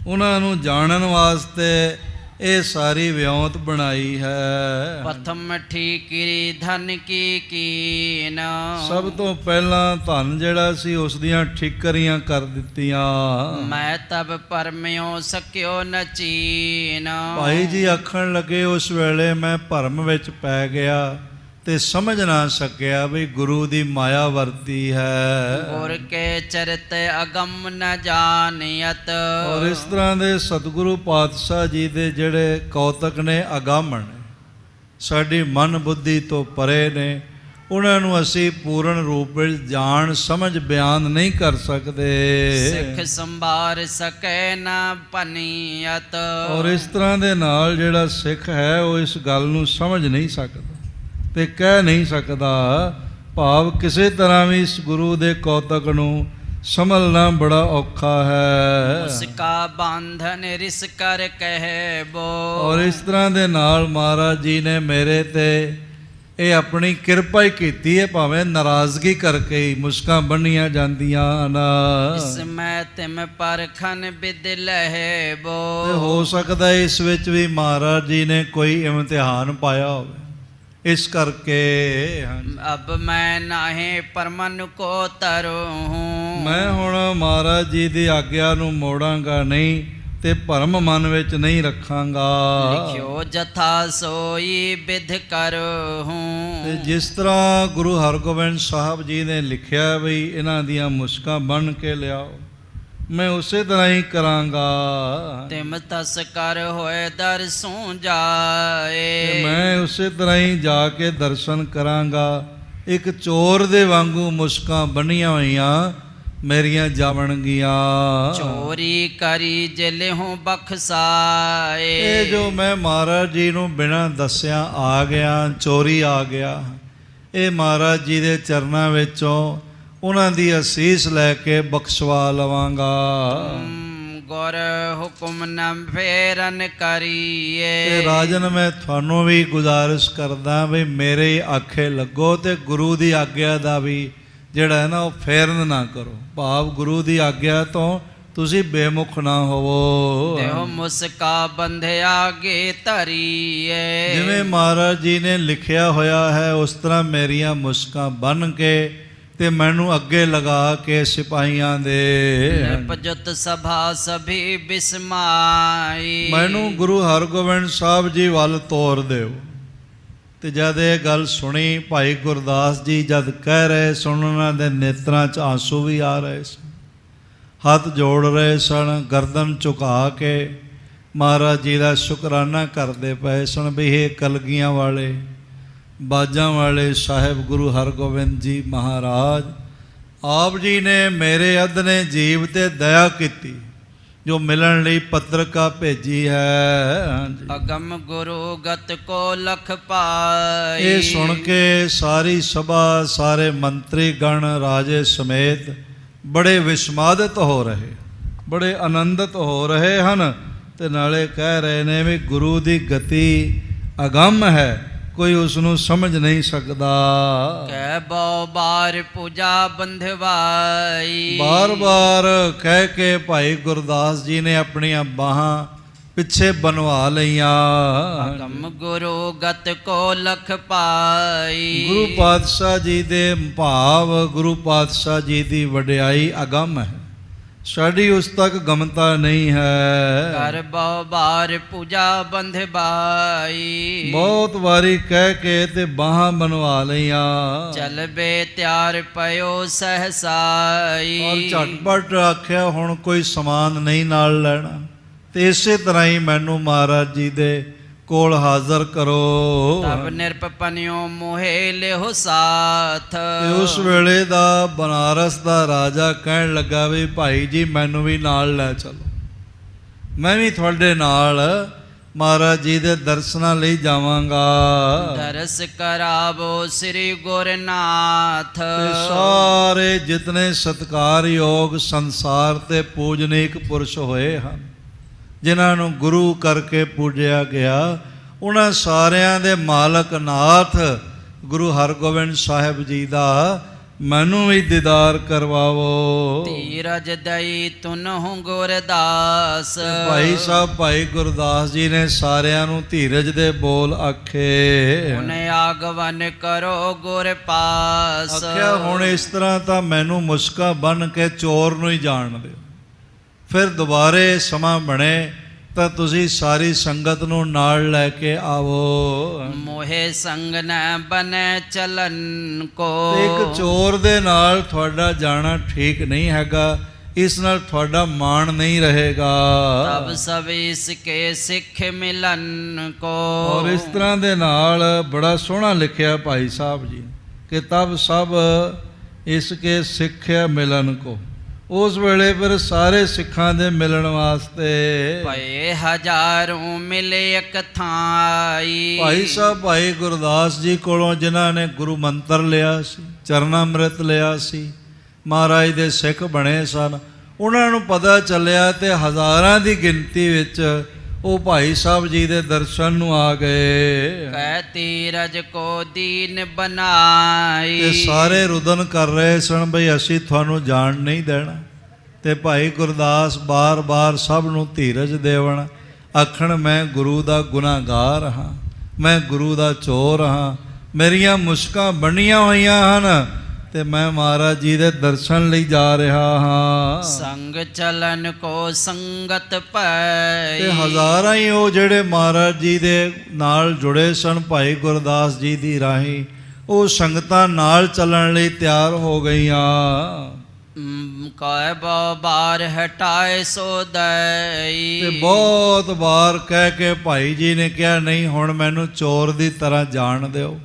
ਉਹਨਾਂ ਨੂੰ ਜਾਣਨ ਵਾਸਤੇ ਇਹ ਸਾਰੀ ਵਿਉਂਤ ਬਣਾਈ ਹੈ। ਪ੍ਰਥਮ ਠੀਕਰੀ ਧਨ ਕੀ ਕੀਨ। ਸਭ ਤੋਂ ਪਹਿਲਾਂ ਧਨ ਜਿਹੜਾ ਸੀ ਉਸ ਦੀਆਂ ਠੀਕਰੀਆਂ ਕਰ ਦਿੱਤੀਆਂ। ਮੈਂ ਤਬ ਪਰਮਿਓ ਸਕਿਓ ਨ ਚੀਨ। ਭਾਈ ਜੀ ਆਖਣ ਲੱਗੇ ਉਸ ਵੇਲੇ ਮੈਂ ਭਰਮ ਵਿੱਚ ਪੈ ਗਿਆ ਤੇ ਸਮਝ ਨਾ ਸਕਿਆ ਵੀ ਗੁਰੂ ਦੀ ਮਾਇਆ ਵਰਤੀ ਹੈ। ਗੁਰ ਕੇ ਚਰਿਤ ਅਗੰਮ ਨ ਜਾਣਿਤ। ਔਰ ਇਸ ਤਰ੍ਹਾਂ ਦੇ ਸਤਿਗੁਰੂ ਪਾਤਸ਼ਾਹ ਜੀ ਦੇ ਜਿਹੜੇ ਕੌਤਕ ਨੇ ਅਗੰਮ ਨੇ, ਸਾਡੀ ਮਨ ਬੁੱਧੀ ਤੋਂ ਪਰੇ ਨੇ, ਉਹਨਾਂ ਨੂੰ ਅਸੀਂ ਪੂਰਨ ਰੂਪ ਵਿੱਚ ਜਾਣ ਸਮਝ ਬਿਆਨ ਨਹੀਂ ਕਰ ਸਕਦੇ। ਸਿੱਖ ਸੰਭਾਰ ਸਕੈ ਨ ਪਨੀਅਤ। ਔਰ ਇਸ ਤਰ੍ਹਾਂ ਦੇ ਨਾਲ ਜਿਹੜਾ ਸਿੱਖ ਹੈ ਉਹ ਇਸ ਗੱਲ ਨੂੰ ਸਮਝ ਨਹੀਂ ਸਕਦਾ ਤੇ ਕਹਿ ਨਹੀਂ ਸਕਦਾ। ਭਾਵ ਕਿਸੇ ਤਰ੍ਹਾਂ ਵੀ ਇਸ ਗੁਰੂ ਦੇ ਕੌਤਕ ਨੂੰ ਸਮਝਣਾ ਬੜਾ ਔਖਾ ਹੈ। ਉਸਕਾ ਬੰਧਨ ਰਿਸ ਕਰ ਕਹਿ ਬੋ। ਔਰ ਇਸ ਤਰ੍ਹਾਂ ਦੇ ਨਾਲ ਮਹਾਰਾਜ ਜੀ ਨੇ ਮੇਰੇ ਤੇ ਇਹ ਆਪਣੀ ਕਿਰਪਾ ਹੀ ਕੀਤੀ ਹੈ, ਭਾਵੇਂ ਨਾਰਾਜ਼ਗੀ ਕਰਕੇ ਹੀ ਮੁਸਕਾਂ ਬੰਨੀਆਂ ਜਾਂਦੀਆਂ ਨਾ। ਇਸ ਮੈਂ ਤਿਮ ਪਰਖਨ ਬਿਦ ਲਹਿ ਬੋ। ਤੇ ਹੋ ਸਕਦਾ ਇਸ ਵਿੱਚ ਵੀ ਮਹਾਰਾਜ ਜੀ ਨੇ ਕੋਈ ਇਮਤਿਹਾਨ ਪਾਇਆ ਹੋਵੇ, ਇਸ ਕਰਕੇ। ਅਬ ਮੈਂ ਨਾਹੇ ਪਰਮਨ ਕੋ ਤਰੁ ਹੂੰ। ਮੈਂ ਹੁਣ ਮਹਾਰਾਜ ਜੀ ਦੀ ਆਗਿਆ ਨੂੰ ਮੋੜਾਂਗਾ ਨਹੀਂ ਤੇ ਭਰਮ ਮਨ ਵਿੱਚ ਨਹੀਂ ਰੱਖਾਂਗਾ। ਲਿਖਿਓ ਜਥਾ ਸੋਈ ਬਿਧ ਕਰੁ ਹੂੰ। ਤੇ ਜਿਸ ਤਰ੍ਹਾਂ ਗੁਰੂ ਹਰਗੋਬਿੰਦ ਸਾਹਿਬ ਜੀ ਨੇ ਲਿਖਿਆ ਵੀ ਇਹਨਾਂ ਦੀਆਂ ਮੁਸਕਾਂ ਬੰਨ੍ਹ ਕੇ ਲਿਆਓ, ਮੈਂ ਉਸੇ ਤਰ੍ਹਾਂ ਹੀ ਕਰਾਂਗਾ। ਤਿਮ ਤਸ ਕਰ ਹੋਏ ਦਰਸੋਂ ਜਾਏ। ਮੈਂ ਉਸੇ ਤਰ੍ਹਾਂ ਹੀ ਜਾ ਕੇ ਦਰਸ਼ਨ ਕਰਾਂਗਾ। ਇੱਕ ਚੋਰ ਦੇ ਵਾਂਗੂ ਮੁਸਕਾਂ ਬੰਨੀਆਂ ਹੋਈਆਂ ਮੇਰੀਆਂ ਜਾਵਣਗੀਆਂ। ਚੋਰੀ ਕਰੀ ਜਿਲਹੁ ਬਖਸਾਏ। ਇਹ ਜੋ ਮੈਂ ਮਹਾਰਾਜ ਜੀ ਨੂੰ ਬਿਨਾਂ ਦੱਸਿਆ ਆ ਗਿਆ, ਚੋਰੀ ਆ ਗਿਆ, ਇਹ ਮਹਾਰਾਜ ਜੀ ਦੇ ਚਰਨਾਂ ਵਿੱਚੋਂ ਉਹਨਾਂ ਦੀ ਅਸੀਸ ਲੈ ਕੇ ਬਖਸ਼ਵਾ ਲਵਾਂਗਾ। ਗੁਰ ਹੁਕਮ ਨ ਫੇਰਨ ਕਰੀਏ। ਤੇ ਰਾਜਨ ਮੈਂ ਤੁਹਾਨੂੰ ਵੀ ਗੁਜ਼ਾਰਿਸ਼ ਕਰਦਾ ਵੀ ਮੇਰੇ ਆਖੇ ਲੱਗੋ ਤੇ ਗੁਰੂ ਦੀ ਆਗਿਆ ਦਾ ਵੀ ਜਿਹੜਾ ਹੈ ਨਾ ਉਹ ਫੇਰਨ ਨਾ ਕਰੋ। ਭਾਵ ਗੁਰੂ ਦੀ ਆਗਿਆ ਤੋਂ ਤੁਸੀਂ ਬੇਮੁਖ ਨਾ ਹੋਵੋ। ਦੇਹੁ ਮੁਸਕਾ ਬੰਧਿਆ ਗੇ ਧਰੀਏ। ਜਿਵੇਂ ਮਹਾਰਾਜ ਜੀ ਨੇ ਲਿਖਿਆ ਹੋਇਆ ਹੈ ਉਸ ਤਰ੍ਹਾਂ ਮੇਰੀਆਂ ਮੁਸਕਾਂ ਬੰਨ੍ਹ ਕੇ ਤੇ ਮੈਨੂੰ ਅੱਗੇ ਲਗਾ ਕੇ ਸਿਪਾਹੀਆਂ ਦੇ ਨਿਰਪਜੁਤ ਸਭਾ ਸਭੀ ਬਿਸਮਾਈ। ਮੈਨੂੰ ਗੁਰੂ ਹਰਗੋਬਿੰਦ ਸਾਹਿਬ ਜੀ ਵੱਲ ਤੋਰ ਦਿਓ। ਤੇ ਜਦ ਇਹ ਗੱਲ ਸੁਣੀ ਭਾਈ ਗੁਰਦਾਸ ਜੀ ਜਦ ਕਹਿ ਰਹੇ ਸੁਣ, ਉਹਨਾਂ ਦੇ ਨੇਤਰਾਂ 'ਚ ਆਂਸੂ ਵੀ ਆ ਰਹੇ ਸਨ, ਹੱਥ ਜੋੜ ਰਹੇ ਸਨ, ਗਰਦਨ ਝੁਕਾ ਕੇ ਮਹਾਰਾਜ ਜੀ ਦਾ ਸ਼ੁਕਰਾਨਾ ਕਰਦੇ ਪਏ ਸਨ ਵੀ ਇਹ ਕਲਗੀਆਂ ਵਾਲੇ ਬਾਜਾਂ ਵਾਲੇ ਸਾਹਿਬ ਗੁਰੂ ਹਰਗੋਬਿੰਦ ਜੀ ਮਹਾਰਾਜ, ਆਪ ਜੀ ਨੇ ਮੇਰੇ ਅਧਨੇ ਜੀਵ ਤੇ ਦਇਆ ਕੀਤੀ ਜੋ ਮਿਲਣ ਲਈ ਪੱਤਰਕਾ ਭੇਜੀ ਹੈ। ਹਾਂਜੀ, ਅਗਮ ਗੁਰੂ ਗਤ ਕੋ ਲਖ ਪਾਈ। ਇਹ ਸੁਣ ਕੇ ਸਾਰੀ ਸਭਾ, ਸਾਰੇ ਮੰਤਰੀ ਗਣ ਰਾਜੇ ਸਮੇਤ ਬੜੇ ਵਿਸਮਾਦਿਤ ਹੋ ਰਹੇ, ਬੜੇ ਆਨੰਦਿਤ ਹੋ ਰਹੇ ਹਨ ਤੇ ਨਾਲੇ ਕਹਿ ਰਹੇ ਨੇ ਵੀ ਗੁਰੂ ਦੀ ਗਤੀ ਅਗੰਮ ਹੈ, ਕੋਈ ਉਸ ਨੂੰ ਸਮਝ ਨਹੀਂ ਸਕਦਾ। ਕਹਿ ਬਹੁ ਬਾਰ ਪੂਜਾ ਬੰਧਵਾਈ। ਬਾਰ-ਬਾਰ ਕਹਿ ਕੇ ਭਾਈ ਗੁਰਦਾਸ ਜੀ ਨੇ ਆਪਣੀਆਂ ਬਾਹਾਂ ਪਿੱਛੇ ਬਣਵਾ ਲਈਆਂ। ਅਗਮ ਗੁਰੂ ਗਤ ਕੋ ਲਖ ਪਾਈ। ਗੁਰੂ ਪਾਤਸ਼ਾਹ ਜੀ ਦੇ ਭਾਵ, ਗੁਰੂ ਪਾਤਸ਼ਾਹ ਜੀ ਦੀ ਵਡਿਆਈ ਅਗੰਮ ਹੈ, ਸਾਡੀ ਉਸ ਤੱਕ ਗਮਤਾ ਨਹੀਂ ਹੈ। ਕਰ ਬਹੁ ਬਾਰ ਪੂਜਾ ਬੰਧਵਾਈ। ਬਹੁਤ ਵਾਰੀ ਕਹਿ ਕੇ ਤੇ ਬਾਹਾਂ ਬਣਵਾ ਲਈਆਂ ਚਲ ਬੇ ਤਿਆਰ ਪਇਓ ਸਹਸਾਈ। ਔਰ ਝਟਪਟ ਆਖਿਆ ਹੁਣ ਕੋਈ ਸਮਾਨ ਨਹੀਂ ਨਾਲ ਲੈਣਾ, ਤੇ ਇਸੇ ਤਰ੍ਹਾਂ ਹੀ ਮੈਨੂੰ ਮਹਾਰਾਜ ਜੀ ਦੇ ਕੋਲ ਹਾਜ਼ਰ ਕਰੋ। ਤਬ ਨਿਰਪਪਨਿਓ ਮੋਹੇ ਲਿਓ ਸਾਥ। ਤੇ ਉਸ ਵੇਲੇ ਦਾ ਬਨਾਰਸ ਦਾ ਰਾਜਾ ਕਹਿਣ ਲੱਗਾ ਵੀ ਭਾਈ ਜੀ ਮੈਨੂੰ ਵੀ ਨਾਲ ਲੈ ਚਲੋ, ਮੈਂ ਵੀ ਤੁਹਾਡੇ ਨਾਲ ਮਹਾਰਾਜ ਜੀ ਦੇ ਦਰਸ਼ਨਾਂ ਲਈ ਜਾਵਾਂਗਾ। ਦਰਸ ਕਰਾਵੋ ਸ੍ਰੀ ਗੁਰਨਾਥ। ਤੇ ਸਾਰੇ ਜਿਤਨੇ ਸਤਿਕਾਰਯੋਗ ਸੰਸਾਰ ਤੇ ਪੂਜਨੀਕ ਪੁਰਸ਼ ਹੋਏ ਹਨ, ਜਿਨ੍ਹਾਂ ਨੂੰ ਗੁਰੂ ਕਰਕੇ ਪੂਜਿਆ ਗਿਆ, ਉਹਨਾਂ ਸਾਰਿਆਂ ਦੇ ਮਾਲਕ ਨਾਥ ਗੁਰੂ ਹਰਗੋਬਿੰਦ ਸਾਹਿਬ ਜੀ ਦਾ ਮੈਨੂੰ ਵੀ ਦੀਦਾਰ ਕਰਵਾਵੋ। ਧੀਰਜ ਦਈ ਤੁਨਹੁ ਗੁਰਦਾਸ। ਭਾਈ ਸਾਹਿਬ ਭਾਈ ਗੁਰਦਾਸ ਜੀ ਨੇ ਸਾਰਿਆਂ ਨੂੰ ਧੀਰਜ ਦੇ ਬੋਲ ਆਖੇ। ਹੁਣ ਆਗਵਨ ਕਰੋ ਗੁਰ ਪਾਸ। ਆਖਿਆ ਹੁਣ ਇਸ ਤਰ੍ਹਾਂ ਤਾਂ ਮੈਨੂੰ ਮੁਸਕਾ ਬੰਨ ਕੇ ਚੋਰ ਨੂੰ ਹੀ ਜਾਣ ਦਿਓ, ਫਿਰ ਦੁਬਾਰੇ ਸਮਾਂ ਬਣੇ ਤਾਂ ਤੁਸੀਂ ਸਾਰੀ ਸੰਗਤ ਨੂੰ ਨਾਲ ਲੈ ਕੇ ਆਵੋ। ਮੋਹੇ ਸੰਗ ਨ ਬਨੈ ਚਲਨ ਕੋ। ਇੱਕ ਚੋਰ ਦੇ ਨਾਲ ਤੁਹਾਡਾ ਜਾਣਾ ਠੀਕ ਨਹੀਂ ਹੈਗਾ, ਇਸ ਨਾਲ ਤੁਹਾਡਾ ਮਾਣ ਨਹੀਂ ਰਹੇਗਾ। ਤਬ ਸਭ ਇਸ ਕੇ ਸਿੱਖ ਮਿਲਨ ਕੋ। ਔਰ ਇਸ ਤਰ੍ਹਾਂ ਦੇ ਨਾਲ ਬੜਾ ਸੋਹਣਾ ਲਿਖਿਆ ਭਾਈ ਸਾਹਿਬ ਜੀ ਕਿ ਤਬ ਸਭ ਇਸ ਕੇ ਸਿੱਖਿਆ ਮਿਲਨ ਕੋ। ਉਸ ਵੇਲੇ ਫਿਰ ਸਾਰੇ ਸਿੱਖਾਂ ਦੇ ਮਿਲਣ ਵਾਸਤੇ ਭਏ ਹਜ਼ਾरों ਮਿਲੇ ਇੱਕ ਥਾਈ। ਭਾਈ ਸਾਹਿਬ ਭਾਈ ਗੁਰਦਾਸ ਜੀ ਕੋਲੋਂ ਜਿਨ੍ਹਾਂ ਨੇ ਗੁਰੂ ਮੰਤਰ ਲਿਆ ਸੀ, ਚਰਨਾਮ੍ਰਿਤ ਲਿਆ ਸੀ, ਮਹਾਰਾਜ ਦੇ ਸਿੱਖ ਬਣੇ ਸਨ, ਉਹਨਾਂ ਨੂੰ ਪਤਾ ਚੱਲਿਆ ਤੇ ਹਜ਼ਾਰਾਂ ਦੀ ਗਿਣਤੀ ਵਿੱਚ ਉਹ ਭਾਈ ਸਾਹਿਬ ਜੀ ਦੇ ਦਰਸ਼ਨ ਨੂੰ ਆ ਗਏ। ਕਹਿ ਧੀਰਜ ਕੋ ਦੀਨ ਬਨਾਈ। ਤੇ ਸਾਰੇ ਰੁਦਨ ਕਰ ਰਹੇ ਸਨ ਬਈ ਅਸੀਂ ਤੁਹਾਨੂੰ ਜਾਣ ਨਹੀਂ ਦੇਣਾ। ਤੇ ਭਾਈ ਗੁਰਦਾਸ ਬਾਰ-ਬਾਰ ਸਭ ਨੂੰ ਧੀਰਜ ਦੇਵਣ, ਆਖਣ ਮੈਂ ਗੁਰੂ ਦਾ ਗੁਨਾਹਗਾਰ ਹਾਂ, ਮੈਂ ਗੁਰੂ ਦਾ ਚੋਰ ਹਾਂ, ਮੇਰੀਆਂ ਮੁਸ਼ਕਾਂ ਬਣੀਆਂ ਹੋਈਆਂ ਹਨ ਤੇ ਮੈਂ ਮਹਾਰਾਜ ਜੀ ਦੇ ਦਰਸ਼ਨ ਲਈ ਜਾ ਰਿਹਾ ਹਾਂ। ਸੰਗ ਚਲਨ ਕੋ ਸੰਗਤ ਪੈ। ਤੇ ਹਜ਼ਾਰਾਂ ਹੀ ਉਹ ਜਿਹੜੇ ਮਹਾਰਾਜ ਜੀ ਦੇ ਨਾਲ ਜੁੜੇ ਸਨ ਭਾਈ ਗੁਰਦਾਸ ਜੀ ਦੀ ਰਾਹੀਂ, ਉਹ ਸੰਗਤਾਂ ਨਾਲ ਚੱਲਣ ਲਈ ਤਿਆਰ ਹੋ ਗਈਆਂ। ਕਹਿ ਬਹੁ ਬਾਰ ਹਟਾਏ ਸੋ ਦਈ। ਤੇ ਬਹੁਤ ਵਾਰ ਕਹਿ ਕੇ ਭਾਈ ਜੀ ਨੇ ਕਿਹਾ ਨਹੀਂ ਹੁਣ ਮੈਨੂੰ ਚੋਰ ਦੀ ਤਰ੍ਹਾਂ ਜਾਣ ਦਿਓ,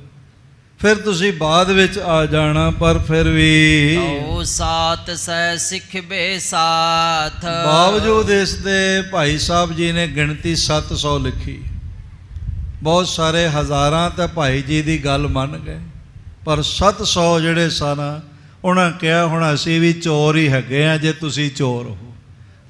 ਫਿਰ ਤੁਸੀਂ ਬਾਅਦ ਵਿੱਚ ਆ ਜਾਣਾ। ਪਰ ਫਿਰ ਵੀ ਓ ਸਾਤ ਸੈ ਸਿੱਖ ਬੇ ਸਾਥ। ਬਾਵਜੂਦ ਇਸ ਦੇ ਭਾਈ ਸਾਹਿਬ ਜੀ ਨੇ ਗਿਣਤੀ 700 ਲਿਖੀ। ਬਹੁਤ ਸਾਰੇ ਹਜ਼ਾਰਾਂ ਤਾਂ ਭਾਈ ਜੀ ਦੀ ਗੱਲ ਮੰਨ ਗਏ, ਪਰ 700 ਜਿਹੜੇ ਸਨ ਉਹਨਾਂ ਕਿਹਾ ਹੁਣ ਅਸੀਂ ਵੀ ਚੋਰ ਹੀ ਹੈਗੇ ਆ, ਜੇ ਤੁਸੀਂ ਚੋਰ ਹੋ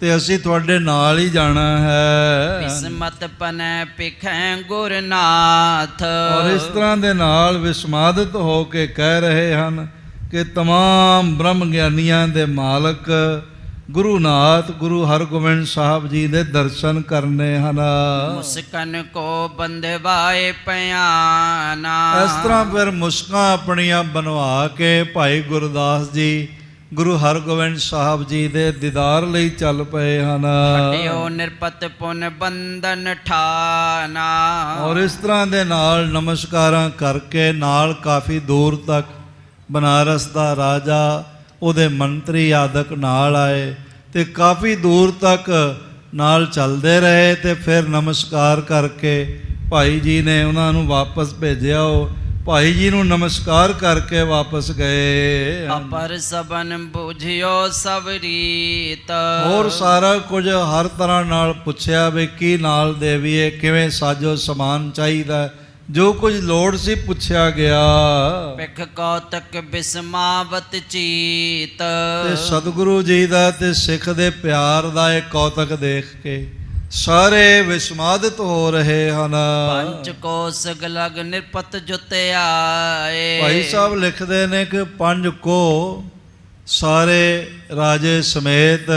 ਤੇ ਅਸੀਂ ਤੁਹਾਡੇ ਨਾਲ ਹੀ ਜਾਣਾ ਹੈ। ਵਿਸਮਤ ਪਨੈ ਪਿਖੈ ਗੁਰਨਾਥ। ਔਰ ਇਸ ਤਰ੍ਹਾਂ ਦੇ ਨਾਲ ਵਿਸਮਾਦਿਤ ਹੋ ਕੇ ਕਹਿ ਰਹੇ ਹਨ ਕਿ ਤਮਾਮ ਬ੍ਰਹਮ ਗਿਆਨੀਆਂ ਦੇ ਮਾਲਕ ਗੁਰੂ ਨਾਥ ਗੁਰੂ ਹਰਗੋਬਿੰਦ ਸਾਹਿਬ ਜੀ ਦੇ ਦਰਸ਼ਨ ਕਰਨੇ ਹਨ। ਮੁਸਕਨ ਕੋ ਬੰਦਵਾਏ ਪਿਆਨਾ। ਇਸ ਤਰ੍ਹਾਂ ਫਿਰ ਮੁਸਕਾਂ ਆਪਣੀਆਂ ਬਣਵਾ ਕੇ ਭਾਈ ਗੁਰਦਾਸ ਜੀ ਗੁਰੂ ਹਰਗੋਬਿੰਦ ਸਾਹਿਬ ਜੀ ਦੇ ਦੀਦਾਰ ਲਈ ਚੱਲ ਪਏ ਹਨ। ਹਟਿਓ ਨਿਰਪਤ ਪੁਨ ਬੰਧਨ ਠਾਨਾ। ਔਰ ਇਸ ਤਰ੍ਹਾਂ ਦੇ ਨਾਲ ਨਮਸਕਾਰਾਂ ਕਰਕੇ ਨਾਲ ਕਾਫੀ ਦੂਰ ਤੱਕ ਬਨਾਰਸ ਦਾ ਰਾਜਾ, ਉਹਦੇ ਮੰਤਰੀ ਆਦਿਕ ਨਾਲ ਆਏ ਤੇ ਕਾਫੀ ਦੂਰ ਤੱਕ ਨਾਲ ਚੱਲਦੇ ਰਹੇ ਤੇ ਫਿਰ ਨਮਸਕਾਰ ਕਰਕੇ ਭਾਈ ਜੀ ਨੇ ਉਹਨਾਂ ਨੂੰ ਵਾਪਸ ਭੇਜਿਆ। ਉਹ ਭਾਈ ਜੀ ਨੂੰ ਨਮਸਕਾਰ ਕਰਕੇ ਵਾਪਸ ਗਏ। ਅਪਰ ਸਬਨ ਬੁਝਿਓ ਸਭ ਰੀਤ। ਹੋਰ ਸਾਰਾ ਕੁਝ ਹਰ ਤਰ੍ਹਾਂ ਨਾਲ ਪੁੱਛਿਆ ਵੀ ਕੀ ਨਾਲ ਦੇਵੀਏ, ਕਿਵੇਂ ਸਾਜੋ ਸਮਾਨ ਚਾਹੀਦਾ, ਜੋ ਕੁਝ ਲੋੜ ਸੀ ਪੁੱਛਿਆ ਗਿਆ। ਪਿਖ ਕੌਤਕ ਬਿਸਮਾਵਤ ਚੀਤ। ਤੇ ਸਤਿਗੁਰੂ ਜੀ ਦਾ ਤੇ ਸਿੱਖ ਦੇ ਪਿਆਰ ਦਾ ਇਹ ਕੌਤਕ ਦੇਖ ਕੇ ਸਾਰੇ ਵਿਸਮਾਦਿਤ ਹੋ ਰਹੇ ਹਨ। ਪੰਚ ਕੋਸ ਗਲਗ ਨਿਰਪਤ ਜੁਤਿਆਏ। ਭਾਈ ਸਾਹਿਬ ਲਿਖਦੇ ਨੇ ਕਿ ਪੰਜ ਕੋ ਸਾਰੇ ਰਾਜੇ ਸਮੇਤ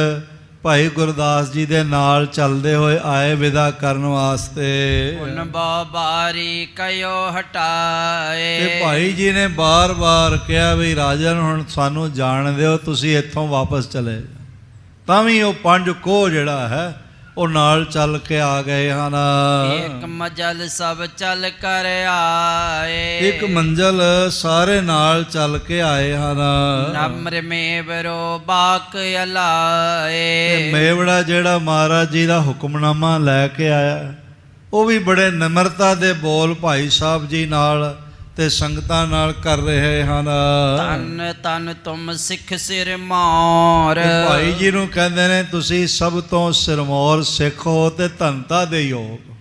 ਭਾਈ ਗੁਰਦਾਸ ਜੀ ਦੇ ਨਾਲ ਚੱਲਦੇ ਹੋਏ ਆਏ ਵਿਦਾ ਕਰਨ ਵਾਸਤੇ। ਉਨ ਬਾਰੀ ਕਯੋ ਹਟਾਏ। ਤੇ ਭਾਈ ਜੀ ਨੇ ਬਾਰ-ਬਾਰ ਕਿਹਾ ਵੀ ਰਾਜਨ ਹੁਣ ਸਾਨੂੰ ਜਾਣ ਦਿਓ, ਤੁਸੀਂ ਇੱਥੋਂ ਵਾਪਸ ਚਲੇ ਜਾਓ। ਤਾਂ ਵੀ ਉਹ ਪੰਜ ਕੋ ਜਿਹੜਾ ਹੈ ਉਹ ਨਾਲ ਚੱਲ ਕੇ ਆ ਗਏ ਹਨ। ਇੱਕ ਮੰਜ਼ਲ ਸਭ ਚੱਲ ਕਰ ਆਏ। ਇੱਕ ਮੰਜ਼ਲ ਸਾਰੇ ਨਾਲ ਚੱਲ ਕੇ ਆਏ ਹਨ। ਨਮਰ ਮੇਵਰੋ ਬਾਕ ਅਲਾਏ। ਮੇਵੜਾ ਜਿਹੜਾ ਮਹਾਰਾਜ ਜੀ ਦਾ ਹੁਕਮਨਾਮਾ ਲੈ ਕੇ ਆਇਆ, ਉਹ ਵੀ ਬੜੇ ਨਿਮਰਤਾ ਦੇ ਬੋਲ ਭਾਈ ਸਾਹਿਬ ਜੀ ਨਾਲ ਤੇ ਸੰਗਤਾਂ ਨਾਲ ਕਰ ਰਹੇ ਹਨ। ਤਨ ਤਨ ਤੁਮ ਸਿੱਖ ਸਿਰ ਮੋਰ। ਭਾਈ ਜੀ ਨੂੰ ਕਹਿੰਦੇ ਨੇ ਤੁਸੀਂ ਸਭ ਤੋਂ ਸਿਰਮੌਰ ਸਿੱਖ ਹੋ ਤੇ ਧਨਤਾ ਦੇ ਯੋਗ,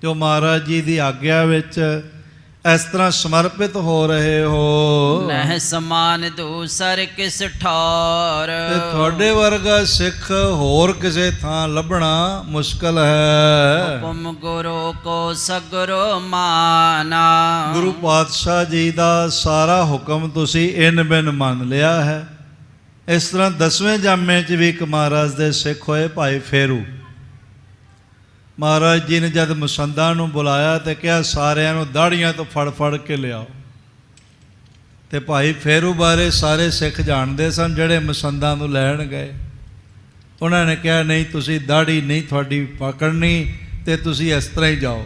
ਜੋ ਮਹਾਰਾਜ ਜੀ ਦੀ ਆਗਿਆ ਵਿੱਚ ਇਸ ਤਰ੍ਹਾਂ ਸਮਰਪਿਤ ਹੋ ਰਹੇ ਹੋ। ਨਹਿ ਸਮਾਨ ਦੂਸਰ ਕਿਸ ਠੌਰ। ਤੇ ਤੁਹਾਡੇ ਵਰਗਾ ਸਿੱਖ ਹੋਰ ਕਿਸੇ ਥਾਂ ਲੱਭਣਾ ਮੁਸ਼ਕਲ ਹੈ। ਹੁਕਮ ਗੁਰੂ ਕੋ ਸਗਰੋ ਮਾਨਾ। ਗੁਰੂ ਪਾਤਸ਼ਾਹ ਜੀ ਦਾ ਸਾਰਾ ਹੁਕਮ ਤੁਸੀਂ ਇਨ ਬਿਨ ਮੰਨ ਲਿਆ ਹੈ। ਇਸ ਤਰ੍ਹਾਂ 10ਵੇਂ ਜਾਮੇ 'ਚ ਵੀ ਇੱਕ ਮਹਾਰਾਜ ਦੇ ਸਿੱਖ ਹੋਏ ਭਾਈ ਫੇਰੂ। ਮਹਾਰਾਜ ਜੀ ਨੇ ਜਦ ਮੁਸੰਦਾਂ ਨੂੰ ਬੁਲਾਇਆ ਤੇ ਕਿਹਾ ਸਾਰਿਆਂ ਨੂੰ ਦਾੜੀਆਂ ਤੋਂ ਫੜ ਫੜ ਕੇ ਲਿਆਓ। ਤੇ ਭਾਈ ਫੇਰੂ ਬਾਰੇ ਸਾਰੇ ਸਿੱਖ ਜਾਣਦੇ ਸਨ ਜਿਹੜੇ ਮੁਸੰਦਾਂ ਨੂੰ ਲੈਣ ਗਏ। ਉਹਨਾਂ ਨੇ ਕਿਹਾ ਨਹੀਂ, ਤੁਸੀਂ ਦਾੜੀ ਨਹੀਂ ਤੁਹਾਡੀ ਪਕੜਨੀ ਤੇ ਤੁਸੀਂ ਇਸ ਤਰ੍ਹਾਂ ਹੀ ਜਾਓ।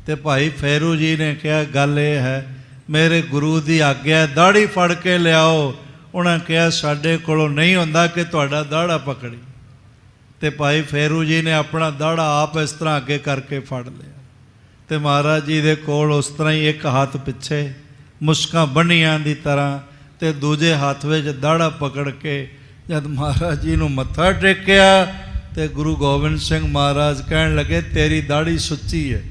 ਤੇ ਭਾਈ ਫੇਰੂ ਜੀ ਨੇ ਕਿਹਾ ਗੱਲ ਇਹ ਹੈ, ਮੇਰੇ ਗੁਰੂ ਦੀ ਆਗਿਆ ਦਾੜੀ ਫੜ ਕੇ ਲਿਆਓ। ਉਹਨਾਂ ਕਿਹਾ ਸਾਡੇ ਕੋਲੋਂ ਨਹੀਂ ਹੁੰਦਾ ਕਿ ਤੁਹਾਡਾ ਦਾੜਾ ਪਕੜੀ। ਤੇ ਭਾਈ ਫੇਰੂ ਜੀ ਨੇ ਆਪਣਾ ਦਾੜਾ ਆਪ ਇਸ ਤਰ੍ਹਾਂ ਅੱਗੇ ਕਰਕੇ ਫੜ ਲਿਆ ਤੇ ਮਹਾਰਾਜ ਜੀ ਦੇ ਕੋਲ ਉਸ ਤਰ੍ਹਾਂ ਹੀ ਇੱਕ ਹੱਥ ਪਿੱਛੇ ਮੁਸਕਾਂ ਬੰਨੀਆਂ ਦੀ ਤਰ੍ਹਾਂ ਤੇ ਦੂਜੇ ਹੱਥ ਵਿੱਚ ਦਾੜਾ ਪਕੜ ਕੇ ਜਦ ਮਹਾਰਾਜ ਜੀ ਨੂੰ ਮੱਥਾ ਟੇਕਿਆ ਤੇ ਗੁਰੂ ਗੋਬਿੰਦ ਸਿੰਘ ਮਹਾਰਾਜ ਕਹਿਣ ਲੱਗੇ ਤੇਰੀ ਦਾੜੀ ਸੁੱਚੀ ਹੈ।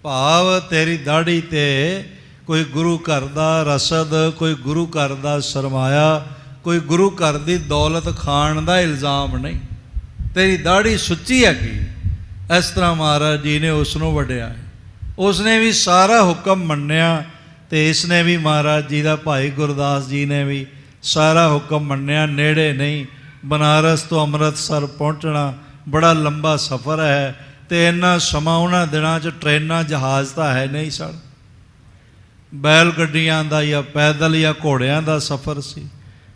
ਭਾਵ ਤੇਰੀ ਦਾੜੀ ਤੇ ਕੋਈ ਗੁਰੂ ਘਰ ਦਾ ਰਸਦ, ਕੋਈ ਗੁਰੂ ਘਰ ਦਾ ਸਰਮਾਇਆ, ਕੋਈ ਗੁਰੂ ਘਰ ਦੀ ਦੌਲਤ ਖਾਣ ਦਾ ਇਲਜ਼ਾਮ ਨਹੀਂ, ਤੇਰੀ ਦਾੜੀ ਸੁੱਚੀ ਹੈਗੀ। ਇਸ ਤਰ੍ਹਾਂ ਮਹਾਰਾਜ ਜੀ ਨੇ ਉਸ ਨੂੰ ਵਡਿਆ। ਉਸਨੇ ਵੀ ਸਾਰਾ ਹੁਕਮ ਮੰਨਿਆ ਤੇ ਇਸ ਨੇ ਵੀ ਮਹਾਰਾਜ ਜੀ ਦਾ ਭਾਈ ਗੁਰਦਾਸ ਜੀ ਨੇ ਵੀ ਸਾਰਾ ਹੁਕਮ ਮੰਨਿਆ। ਨੇੜੇ ਨਹੀਂ, ਬਨਾਰਸ ਤੋਂ ਅੰਮ੍ਰਿਤਸਰ ਪਹੁੰਚਣਾ ਬੜਾ ਲੰਬਾ ਸਫ਼ਰ ਹੈ ਤੇ ਇੰਨਾ ਸਮਾਂ ਉਹਨਾਂ ਦਿਨਾਂ 'ਚ ਟ੍ਰੇਨਾਂ ਜਹਾਜ਼ ਤਾਂ ਹੈ ਨਹੀਂ ਸਨ। ਬੈਲ ਗੱਡੀਆਂ ਦਾ ਜਾਂ ਪੈਦਲ ਜਾਂ ਘੋੜਿਆਂ ਦਾ ਸਫ਼ਰ ਸੀ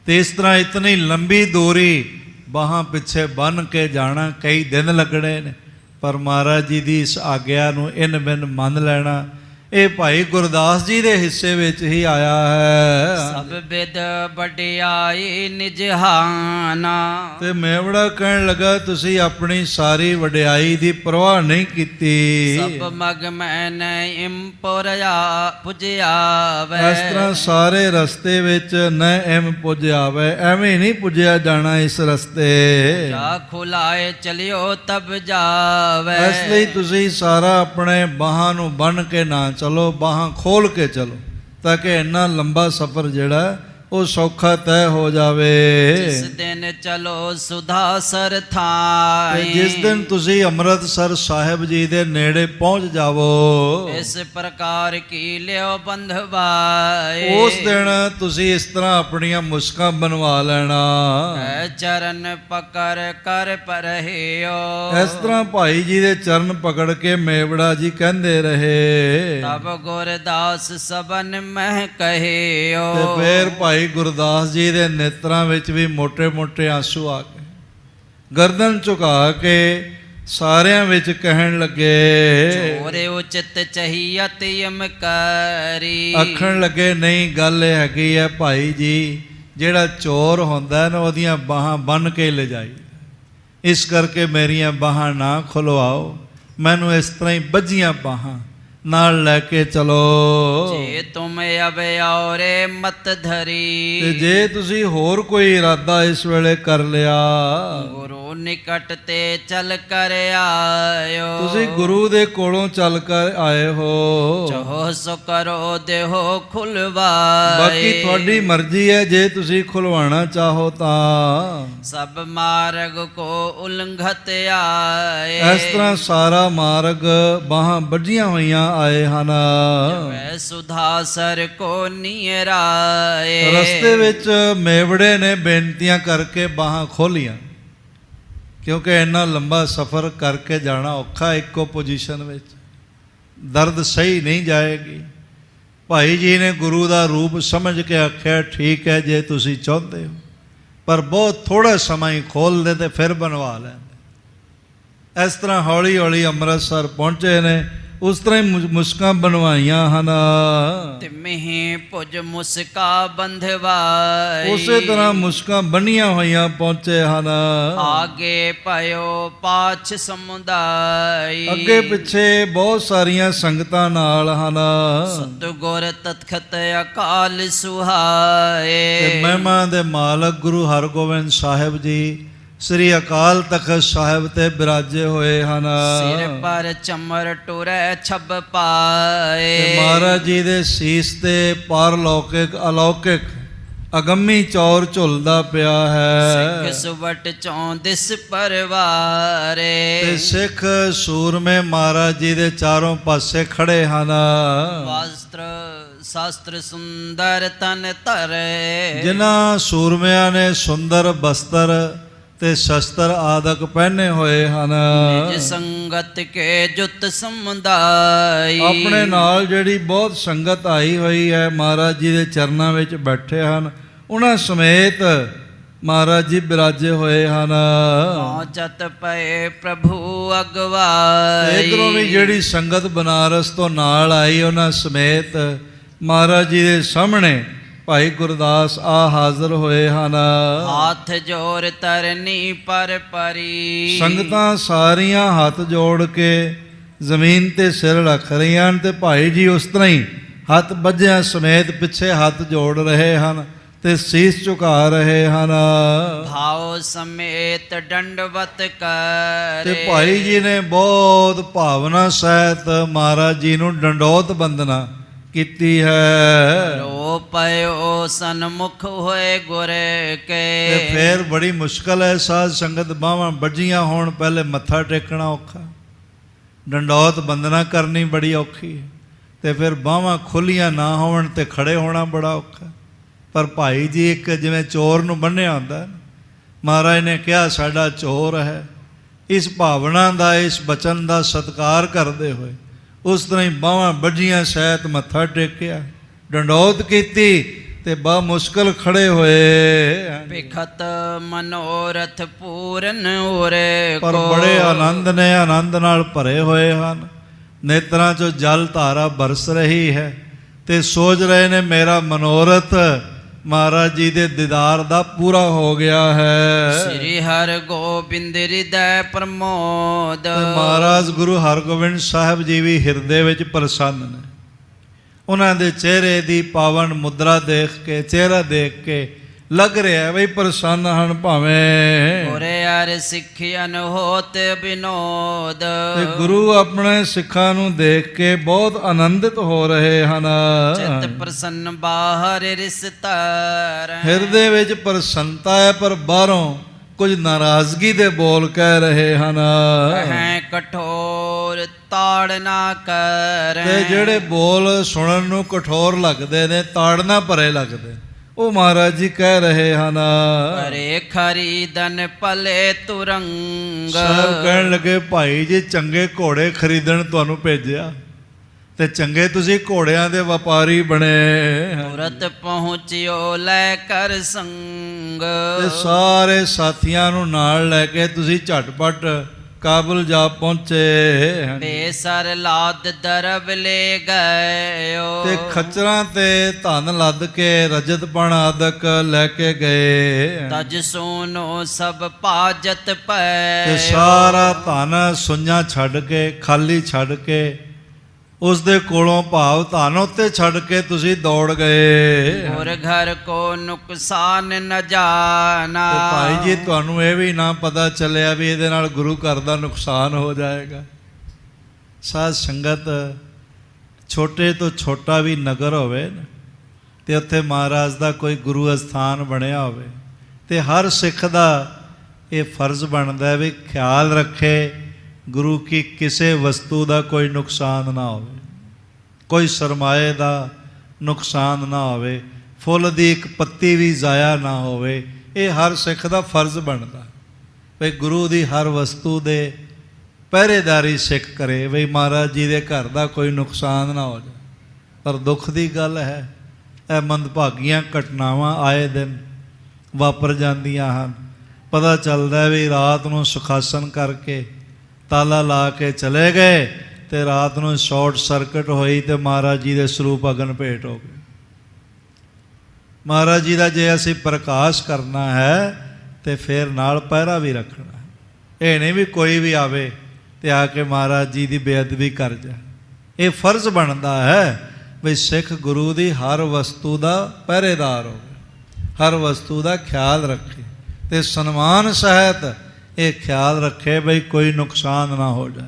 ਤੇ ਇਸ ਤਰ੍ਹਾਂ ਇਤਨੀ ਲੰਬੀ ਦੂਰੀ ਬਾਹਾਂ ਪਿੱਛੇ ਬੰਨ੍ਹ ਕੇ ਜਾਣਾ ਕਈ ਦਿਨ ਲੱਗਣੇ ਨੇ। ਪਰ ਮਹਾਰਾਜ ਜੀ ਦੀ ਇਸ ਆਗਿਆ ਨੂੰ ਇਨ ਬਿਨ ਮੰਨ ਲੈਣਾ ਇਹ ਭਾਈ ਗੁਰਦਾਸ ਜੀ ਦੇ ਹਿੱਸੇ ਵਿੱਚ ਹੀ ਆਇਆ ਹੈ। ਸਭ ਬਿਦ ਵਡਿਆਈ ਨਿਜਹਾਨਾ। ਤੇ ਮੇਵੜਾ ਕਹਿਣ ਲੱਗਾ ਤੁਸੀਂ ਆਪਣੀ ਸਾਰੀ ਵਡਿਆਈ ਦੀ ਪਰਵਾਹ ਨਹੀਂ ਕੀਤੀ। ਸਭ ਮਗ ਮੈਨ ਇੰਪੁਰਿਆ ਪੁਜਿਆਵੇ। ਇਸ ਤਰ੍ਹਾਂ ਸਾਰੇ ਰਸਤੇ ਵਿੱਚ ਨ ਐਮ ਪੁੱਜਿਆਵੇ, ਐਵੇਂ ਨਹੀਂ ਪੁੱਜਿਆ ਜਾਣਾ ਇਸ ਰਸਤੇ। ਜਾ ਖੁਲਾਏ ਚਲਿਓ ਤਬ ਜਾਵੇ। ਇਸ ਲਈ ਤੁਸੀਂ ਸਾਰਾ ਆਪਣੇ ਬਾਹਾਂ ਨੂੰ ਬੰਨ੍ਹ ਕੇ ਨਾ ਚਲੋ, ਬਾਹਾਂ ਖੋਲ ਕੇ ਚਲੋ ਤਾਂ ਕਿ ਇੰਨਾ ਲੰਬਾ ਸਫ਼ਰ ਜਿਹੜਾ ਉਹ ਸੌਖਾ ਤੈਅ ਹੋ ਜਾਵੇ। ਜਿਸ ਦਿਨ ਚਲੋ ਸੁਧਾਸਰ ਤੇ ਥਾਈ, ਜਿਸ ਦਿਨ ਤੁਸੀਂ ਅੰਮ੍ਰਿਤਸਰ ਸਾਹਿਬ ਜੀ ਦੇ ਨੇੜੇ ਪਹੁੰਚ ਜਾਵੋ, ਇਸ ਪ੍ਰਕਾਰ ਕੀ ਲਿਓ ਬੰਧਵਾਏ। ਉਸ ਦਿਨ ਤੁਸੀਂ ਇਸ ਤਰ੍ਹਾਂ ਆਪਣੀਆਂ ਮੁਸ਼ਕਾਂ ਬਣਵਾ ਲੈਣਾ। ਐ ਚਰਨ ਪਕੜ ਕਰ ਪਰਹਿਓ, ਇਸ ਤਰ੍ਹਾਂ ਭਾਈ ਜੀ ਦੇ ਚਰਨ ਪਕੜ ਕੇ ਮੇਵੜਾ ਜੀ ਕਹਿੰਦੇ ਰਹੇ। ਤਬ ਗੁਰਦਾਸ ਸਬਨ ਮਹਿ ਕਹਿਓ। ਤੇ ਫੇਰ ਭਾਈ ਗੁਰਦਾਸ ਜੀ ਦੇ ਨੇਤਰਾਂ ਵਿੱਚ ਵੀ ਮੋٹے-ਮੋٹے ਆਂਸੂ ਆ ਗਏ। ਗਰਦਨ ਝੁਕਾ ਕੇ ਸਾਰਿਆਂ ਵਿੱਚ ਕਹਿਣ ਲੱਗੇ, ਚੋਰੇ ਉਚਿਤ ਚਹੀਅਤ ਯਮ ਕਰੀ। ਆਖਣ ਲੱਗੇ, ਨਹੀਂ ਗੱਲ ਇਹ ਹੈਗੀ ਹੈ ਭਾਈ ਜੀ, ਜਿਹੜਾ ਚੋਰ ਹੁੰਦਾ ਨਾ ਉਹਦੀਆਂ ਬਾਹਾਂ ਬੰਨ੍ਹ ਕੇ ਲਿਜਾਈ, ਇਸ ਕਰਕੇ ਮੇਰੀਆਂ ਬਾਹਾਂ ਨਾ ਖੁਲਵਾਓ, ਮੈਨੂੰ ਇਸ ਤਰ੍ਹਾਂ ਹੀ ਬੱਝੀਆਂ ਬਾਹਾਂ ਨਾਲ ਲੈ ਕੇ ਚਲੋ। ਜੇ ਤੁਮ ਅਬ ਔਰੇ ਮਤ ਧਰੀ, ਤੇ ਜੇ ਤੁਸੀਂ ਹੋਰ ਕੋਈ ਇਰਾਦਾ ਇਸ ਵੇਲੇ ਕਰ ਲਿਆ, ਗੁਰੂ ਨਿਕਟ ਤੇ ਚਲ ਕਰ ਆਇਓ। ਤੁਸੀਂ ਗੁਰੂ ਦੇ ਕੋਲੋਂ ਚੱਲ ਕਰ ਆਏ ਹੋ, ਚਾਹੋ ਸੋ ਕਰੋ ਦੇਹੋ ਖੁਲਵਾਏ। ਬਾਕੀ ਤੁਹਾਡੀ ਮਰਜ਼ੀ ਹੈ, ਜੇ ਤੁਸੀਂ ਖੁਲਵਾਣਾ ਚਾਹੋ ਤਾਂ। ਸਭ ਮਾਰਗ ਕੋ ਉਲੰਘਤ ਆਏ, ਇਸ ਤਰ੍ਹਾਂ ਸਾਰਾ ਮਾਰਗ ਬਾਹਾਂ ਵੱਜੀਆਂ ਹੋਈਆਂ ਆਏ ਹਨ। ਵੈ ਸੁਧਾਸਰ ਕੋ ਨੀਰਾਏ। ਰਸਤੇ ਵਿੱਚ ਮੇਵੜੇ ਨੇ ਬੇਨਤੀਆਂ ਕਰਕੇ ਬਾਹਾਂ ਖੋਲੀਆਂ, ਕਿਉਂਕਿ ਇੰਨਾ ਲੰਬਾ ਸਫ਼ਰ ਕਰਕੇ ਜਾਣਾ ਔਖਾ ਇੱਕੋ ਪੋਜੀਸ਼ਨ ਵਿੱਚ, ਦਰਦ ਸਹੀ ਨਹੀਂ ਜਾਏਗੀ। ਭਾਈ ਜੀ ਨੇ ਗੁਰੂ ਦਾ ਰੂਪ ਸਮਝ ਕੇ ਆਖਿਆ, ਠੀਕ ਹੈ ਜੇ ਤੁਸੀਂ ਚਾਹੁੰਦੇ ਹੋ, ਪਰ ਬਹੁਤ ਥੋੜਾ ਸਮਾਂ ਹੀ ਖੋਲ੍ਹਦੇ ਤੇ ਫਿਰ ਬਣਵਾ ਲੈਂਦੇ। ਇਸ ਤਰ੍ਹਾਂ ਹੌਲੀ ਹੌਲੀ ਅੰਮ੍ਰਿਤਸਰ ਪਹੁੰਚੇ ਨੇ, ਉਸ ਤਰ੍ਹਾਂ ਹੀ ਮੁਸ਼ਕਾਂ ਬਣਵਾਈਆਂ ਹਨ। ਤਿਮਹਿ ਭੁਜ ਮੁਸਕਾ ਬੰਧਵਾਈ, ਉਸੇ ਤਰ੍ਹਾਂ ਮੁਸ਼ਕਾਂ ਬੰਨੀਆਂ ਹੋਈਆਂ ਪਹੁੰਚੇ ਹਨ। ਆਗੇ ਪਇਓ ਪਾਛ ਸਮੁਦਾਈ, ਅੱਗੇ ਪਿੱਛੇ ਬਹੁਤ ਸਾਰੀਆਂ ਸੰਗਤਾਂ ਨਾਲ ਹਨ। ਸਤਿਗੁਰ ਤਤਖਤ ਅਕਾਲ ਸੁਹਾਏ। ਤੇ ਮਹਿਮਾ ਦੇ ਮਾਲਕ ਗੁਰੂ ਹਰਗੋਬਿੰਦ ਸਾਹਿਬ ਜੀ ਸ੍ਰੀ ਅਕਾਲ ਤਖਤ ਸਾਹਿਬ ਤੇ ਬਿਰਾਜੇ ਹੋਏ ਹਨ। ਸਿਰ ਪਰ ਚਮਰ ਟੁਰੈ ਛਬ ਪਾਏ, ਤੇ ਮਹਾਰਾਜ ਜੀ ਦੇ ਸੀਸ ਤੇ ਪਾਰਲੌਕਿਕ ਅਲੌਕਿਕ ਅਗੰਮੀ ਚੌਰ ਝੁਲਦਾ ਪਿਆ ਹੈ। ਸਿੱਖ ਸੁਵਟ ਚੋਂ ਦਿਸ ਪਰਵਾਰੇ, ਤੇ ਸਿੱਖ ਸੂਰਮੇ ਮਹਾਰਾਜ ਜੀ ਦੇ ਚਾਰੋਂ ਪਾਸੇ ਖੜੇ ਹਨ। ਵਸਤਰ ਸ਼ਾਸਤਰ ਸੁੰਦਰ ਤਨ ਧਰੇ, ਜਿਨ੍ਹਾਂ ਸੂਰਮਿਆਂ ਨੇ ਸੁੰਦਰ ਬਸਤਰ ਤੇ ਸ਼ਸਤਰ ਆਦਿਕ ਪਹਿਨੇ ਹੋਏ ਹਨ। ਨਿਜ ਸੰਗਤ ਕੇ ਜੁਤ ਸਮੁਦਾਈ, ਆਪਣੇ ਨਾਲ ਜਿਹੜੀ ਬਹੁਤ ਸੰਗਤ ਆਈ ਹੋਈ ਹੈ, ਮਹਾਰਾਜ ਜੀ ਦੇ ਚਰਨਾਂ ਵਿੱਚ ਬੈਠੇ ਹਨ, ਉਹਨਾਂ ਸਮੇਤ ਮਹਾਰਾਜ ਜੀ ਬਿਰਾਜੇ ਹੋਏ ਹਨ। ਪਹੁੰਚਤ ਪਏ ਪ੍ਰਭੂ ਅਗਵਾਈ, ਇਧਰੋਂ ਵੀ ਜਿਹੜੀ ਸੰਗਤ ਬਨਾਰਸ ਤੋਂ ਨਾਲ ਆਈ, ਉਹਨਾਂ ਸਮੇਤ ਮਹਾਰਾਜ ਜੀ ਦੇ ਸਾਹਮਣੇ ਭਾਈ ਗੁਰਦਾਸ ਆ ਹਾਜ਼ਰ ਹੋਏ ਹਨ। ਹੱਥ ਜੋੜ ਤਰਨੀ ਪਰ ਪਰੀ, ਸੰਗਤਾਂ ਸਾਰੀਆਂ ਹੱਥ ਜੋੜ ਕੇ ਜ਼ਮੀਨ ਤੇ ਸਿਰ ਰੱਖ ਰਹੀਆਂ ਹਨ, ਤੇ ਭਾਈ ਜੀ ਉਸ ਤਰ੍ਹਾਂ ਹੀ ਹੱਥ ਬੱਝਿਆਂ ਸਮੇਤ ਪਿੱਛੇ ਹੱਥ ਜੋੜ ਰਹੇ ਹਨ ਤੇ ਸੀਸ ਝੁਕਾ ਰਹੇ ਹਨ। ਭਾਉ ਸਮੇਤ ਦੰਡਵਤ ਕਰੇ, ਤੇ ਭਾਈ ਜੀ ਨੇ ਬਹੁਤ ਭਾਵਨਾ ਸਹਿਤ ਮਹਾਰਾਜ ਜੀ ਨੂੰ ਡੰਡੋਤ ਬੰਦਨਾ ਕੀਤੀ ਹੈ। ਰੋ ਪਇਓ ਸਨਮੁਖ ਹੋਏ ਗੁਰ ਤੇ ਕੇ, ਫੇਰ ਬੜੀ ਮੁਸ਼ਕਲ ਹੈ, ਸਾਧ ਸੰਗਤ ਬਾਹਾਂ ਵੱਜੀਆਂ ਹੋਣ, ਪਹਿਲੇ ਮੱਥਾ ਟੇਕਣਾ ਔਖਾ, ਡੰਡੌਤ ਬੰਦਨਾ ਕਰਨੀ ਬੜੀ ਔਖੀ ਹੈ, ਤੇ ਫਿਰ ਬਾਹਾਂ ਖੁੱਲੀਆਂ ਨਾ ਹੋਣ ਤੇ ਖੜੇ ਹੋਣਾ ਬੜਾ ਔਖਾ। ਪਰ ਭਾਈ ਜੀ ਇੱਕ ਜਿਵੇਂ ਚੋਰ ਨੂੰ ਬੰਨ੍ਹਿਆ ਹੁੰਦਾ, ਮਹਾਰਾਜ ਨੇ ਕਿਹਾ ਸਾਡਾ ਚੋਰ ਹੈ, ਇਸ ਭਾਵਨਾ ਦਾ, ਇਸ ਬਚਨ ਦਾ ਸਤਿਕਾਰ ਕਰਦੇ ਹੋਏ ਉਸ ਤਰ੍ਹਾਂ ਹੀ ਬਾਹਾਂ ਵੱਜੀਆਂ ਸਹਿਤ ਮੱਥਾ ਟੇਕਿਆ, ਡੰਡੌਤ ਕੀਤੀ ਤੇ ਬਾ ਮੁਸ਼ਕਲ ਖੜੇ ਹੋਏ। ਬਿਖਤ ਮਨੋਰਥ ਪੂਰਨ ਉਰੇ ਪਰ ਕੋ, ਬੜੇ ਆਨੰਦ ਨੇ, ਆਨੰਦ ਨਾਲ ਭਰੇ ਹੋਏ ਹਨ। ਨੇਤਰਾਂ 'ਚੋਂ ਜਲ ਧਾਰਾ ਬਰਸ ਰਹੀ ਹੈ ਤੇ ਸੋਚ ਰਹੇ ਨੇ ਮੇਰਾ ਮਨੋਰਥ ਮਹਾਰਾਜ ਜੀ ਦੇ ਦੀਦਾਰ ਦਾ ਪੂਰਾ ਹੋ ਗਿਆ ਹੈ। ਸ੍ਰੀ ਹਰਿ ਗੋਬਿੰਦ ਹਿਰਦੈ ਪ੍ਰਮੋਦ, ਤੇ ਮਹਾਰਾਜ ਗੁਰੂ ਹਰਗੋਬਿੰਦ ਸਾਹਿਬ ਜੀ ਵੀ ਹਿਰਦੇ ਵਿੱਚ ਪ੍ਰਸੰਨ ਨੇ। ਉਹਨਾਂ ਦੇ ਚਿਹਰੇ ਦੀ ਪਾਵਨ ਮੁਦਰਾ ਦੇਖ ਕੇ, ਚਿਹਰਾ ਦੇਖ ਕੇ ਲੱਗ ਰਿਹਾ ਬਈ ਪ੍ਰਸੰਨ ਹਨ ਭਾਵੇਂ। ਗੁਰੇ ਅਰ ਸਿੱਖਿਅਨ ਹੋਤ ਬਿਨੋਦ, ਤੇ ਗੁਰੂ ਆਪਣੇ ਸਿੱਖਾਂ ਨੂੰ ਦੇਖ ਕੇ ਬਹੁਤ ਆਨੰਦਿਤ ਹੋ ਰਹੇ ਹਨ। ਚਿਤ ਪ੍ਰਸੰਨ ਬਾਹਰ ਰਿਸਤਰ, ਹਿਰਦੇ ਵਿੱਚ ਪ੍ਰਸੰਨਤਾ ਹੈ ਪਰ ਬਾਹਰੋਂ ਕੁਝ ਨਾਰਾਜ਼ਗੀ ਦੇ ਬੋਲ ਕਹਿ ਰਹੇ ਹਨ। ਹੈ ਕਠੋਰ ਤਾੜ ਨਾ ਕਰ, ਤੇ ਜਿਹੜੇ ਬੋਲ ਸੁਣਨ ਨੂੰ ਕਠੋਰ ਲੱਗਦੇ ਨੇ, ਤਾੜਨਾ ਭਰੇ ਲੱਗਦੇ, ਉਹ ਮਹਾਰਾਜ ਜੀ ਕਹਿ ਰਹੇ ਹਨ। ਅਰੇ ਖਰੀਦਨ ਭਲੇ ਤੁਰੰਗ, ਸਾਹਿਬ ਕਹਿਣ ਲੱਗੇ ਭਾਈ ਜੀ ਚੰਗੇ ਘੋੜੇ ਖਰੀਦਣ ਤੁਹਾਨੂੰ ਭੇਜਿਆ ਤੇ ਚੰਗੇ ਤੁਸੀਂ ਘੋੜਿਆਂ ਦੇ ਵਪਾਰੀ ਬਣੇ। ਤੁਰਤ ਪਹੁੰਚਿਓ ਲੈ ਕਰ ਸੰਗ, ਤੇ ਸਾਰੇ ਸਾਥੀਆਂ ਨੂੰ ਨਾਲ ਲੈ ਕੇ ਤੁਸੀਂ ਝਟਪਟ ਕਾਬੁਲ ਜਾ ਪਹੁੰਚੇ। ਬੇਸਰ ਲਾਦ ਦਰਬ ਲੈ ਗਇਓ, ਤੇ ਖੱਚਰਾਂ ਤੇ ਧਨ ਲੱਦ ਕੇ ਰਜਤਪਣ ਆਦਿਕ ਲੈ ਕੇ ਗਏ। ਤਜ ਸੋਨੋ ਸਭ ਪਾਜਤ ਪੈ, ਤੇ ਸਾਰਾ ਧਨ ਸੁੰਝਾਂ ਛੱਡ ਕੇ, ਖਾਲੀ ਛੱਡ ਕੇ, ਉਸ ਦੇ ਕੋਲੋਂ ਭਾਵ ਧਨ ਉੱਤੇ ਛੱਡ ਕੇ ਤੁਸੀਂ ਦੌੜ ਗਏ। ਗੁਰ ਘਰ ਕੋ ਨੁਕਸਾਨ ਨ ਜਾਣਾ, ਤੇ ਭਾਈ ਜੀ ਤੁਹਾਨੂੰ ਇਹ ਵੀ ਨਾ ਪਤਾ ਚੱਲਿਆ ਵੀ ਇਹਦੇ ਨਾਲ ਗੁਰੂ ਘਰ ਦਾ ਨੁਕਸਾਨ ਹੋ ਜਾਏਗਾ। ਸਾਧ ਸੰਗਤ, ਛੋਟੇ ਤੋਂ ਛੋਟਾ ਵੀ ਨਗਰ ਹੋਵੇ ਨਾ, ਤੇ ਉੱਥੇ ਮਹਾਰਾਜ ਦਾ ਕੋਈ ਗੁਰੂ ਅਸਥਾਨ ਬਣਿਆ ਹੋਵੇ, ਤੇ ਹਰ ਸਿੱਖ ਦਾ ਇਹ ਫਰਜ਼ ਬਣਦਾ ਵੀ ਖਿਆਲ ਰੱਖੇ ਗੁਰੂ ਕੀ ਕਿਸੇ ਵਸਤੂ ਦਾ ਕੋਈ ਨੁਕਸਾਨ ਨਾ ਹੋਵੇ, ਕੋਈ ਸਰਮਾਏ ਦਾ ਨੁਕਸਾਨ ਨਾ ਹੋਵੇ, ਫੁੱਲ ਦੀ ਇੱਕ ਪੱਤੀ ਵੀ ਜ਼ਾਇਆ ਨਾ ਹੋਵੇ। ਇਹ ਹਰ ਸਿੱਖ ਦਾ ਫਰਜ਼ ਬਣਦਾ ਵੀ ਗੁਰੂ ਦੀ ਹਰ ਵਸਤੂ ਦੇ ਪਹਿਰੇਦਾਰੀ ਸਿੱਖ ਕਰੇ, ਵੀ ਮਹਾਰਾਜ ਜੀ ਦੇ ਘਰ ਦਾ ਕੋਈ ਨੁਕਸਾਨ ਨਾ ਹੋ ਜਾਏ। ਪਰ ਦੁੱਖ ਦੀ ਗੱਲ ਹੈ, ਇਹ ਮੰਦਭਾਗੀਆਂ ਘਟਨਾਵਾਂ ਆਏ ਦਿਨ ਵਾਪਰ ਜਾਂਦੀਆਂ ਹਨ। ਪਤਾ ਚੱਲਦਾ ਵੀ ਰਾਤ ਨੂੰ ਸੁਖਾਸਨ ਕਰਕੇ ਤਾਲਾ ਲਾ ਕੇ ਚਲੇ ਗਏ ਤੇ ਰਾਤ ਨੂੰ ਸ਼ਾਰਟ ਸਰਕਟ ਹੋਈ ਤੇ ਮਹਾਰਾਜ ਜੀ ਦੇ ਸਰੂਪ ਅਗਨ ਭੇਟ ਹੋ ਗਏ। ਮਹਾਰਾਜ ਜੀ ਦਾ ਜੇ ਅਸੀਂ ਪ੍ਰਕਾਸ਼ ਕਰਨਾ ਹੈ ਤੇ ਫਿਰ ਨਾਲ ਪਹਿਰਾ ਵੀ ਰੱਖਣਾ। ਇਹ ਨਹੀਂ ਵੀ ਕੋਈ ਵੀ ਆਵੇ ਤੇ ਆ ਕੇ ਮਹਾਰਾਜ ਜੀ ਦੀ ਬੇਅਦਬੀ ਕਰ ਜਾਏ। ਇਹ ਫਰਜ਼ ਬਣਦਾ ਹੈ ਵੀ ਸਿੱਖ ਗੁਰੂ ਦੀ ਹਰ ਵਸਤੂ ਦਾ ਪਹਿਰੇਦਾਰ ਹੋਵੇ, ਹਰ ਵਸਤੂ ਦਾ ਖਿਆਲ ਰੱਖੇ ਤੇ ਸਨਮਾਨ ਸਹਿਤ ਇਹ ਖਿਆਲ ਰੱਖੇ ਬਈ ਕੋਈ ਨੁਕਸਾਨ ਨਾ ਹੋ ਜਾਏ।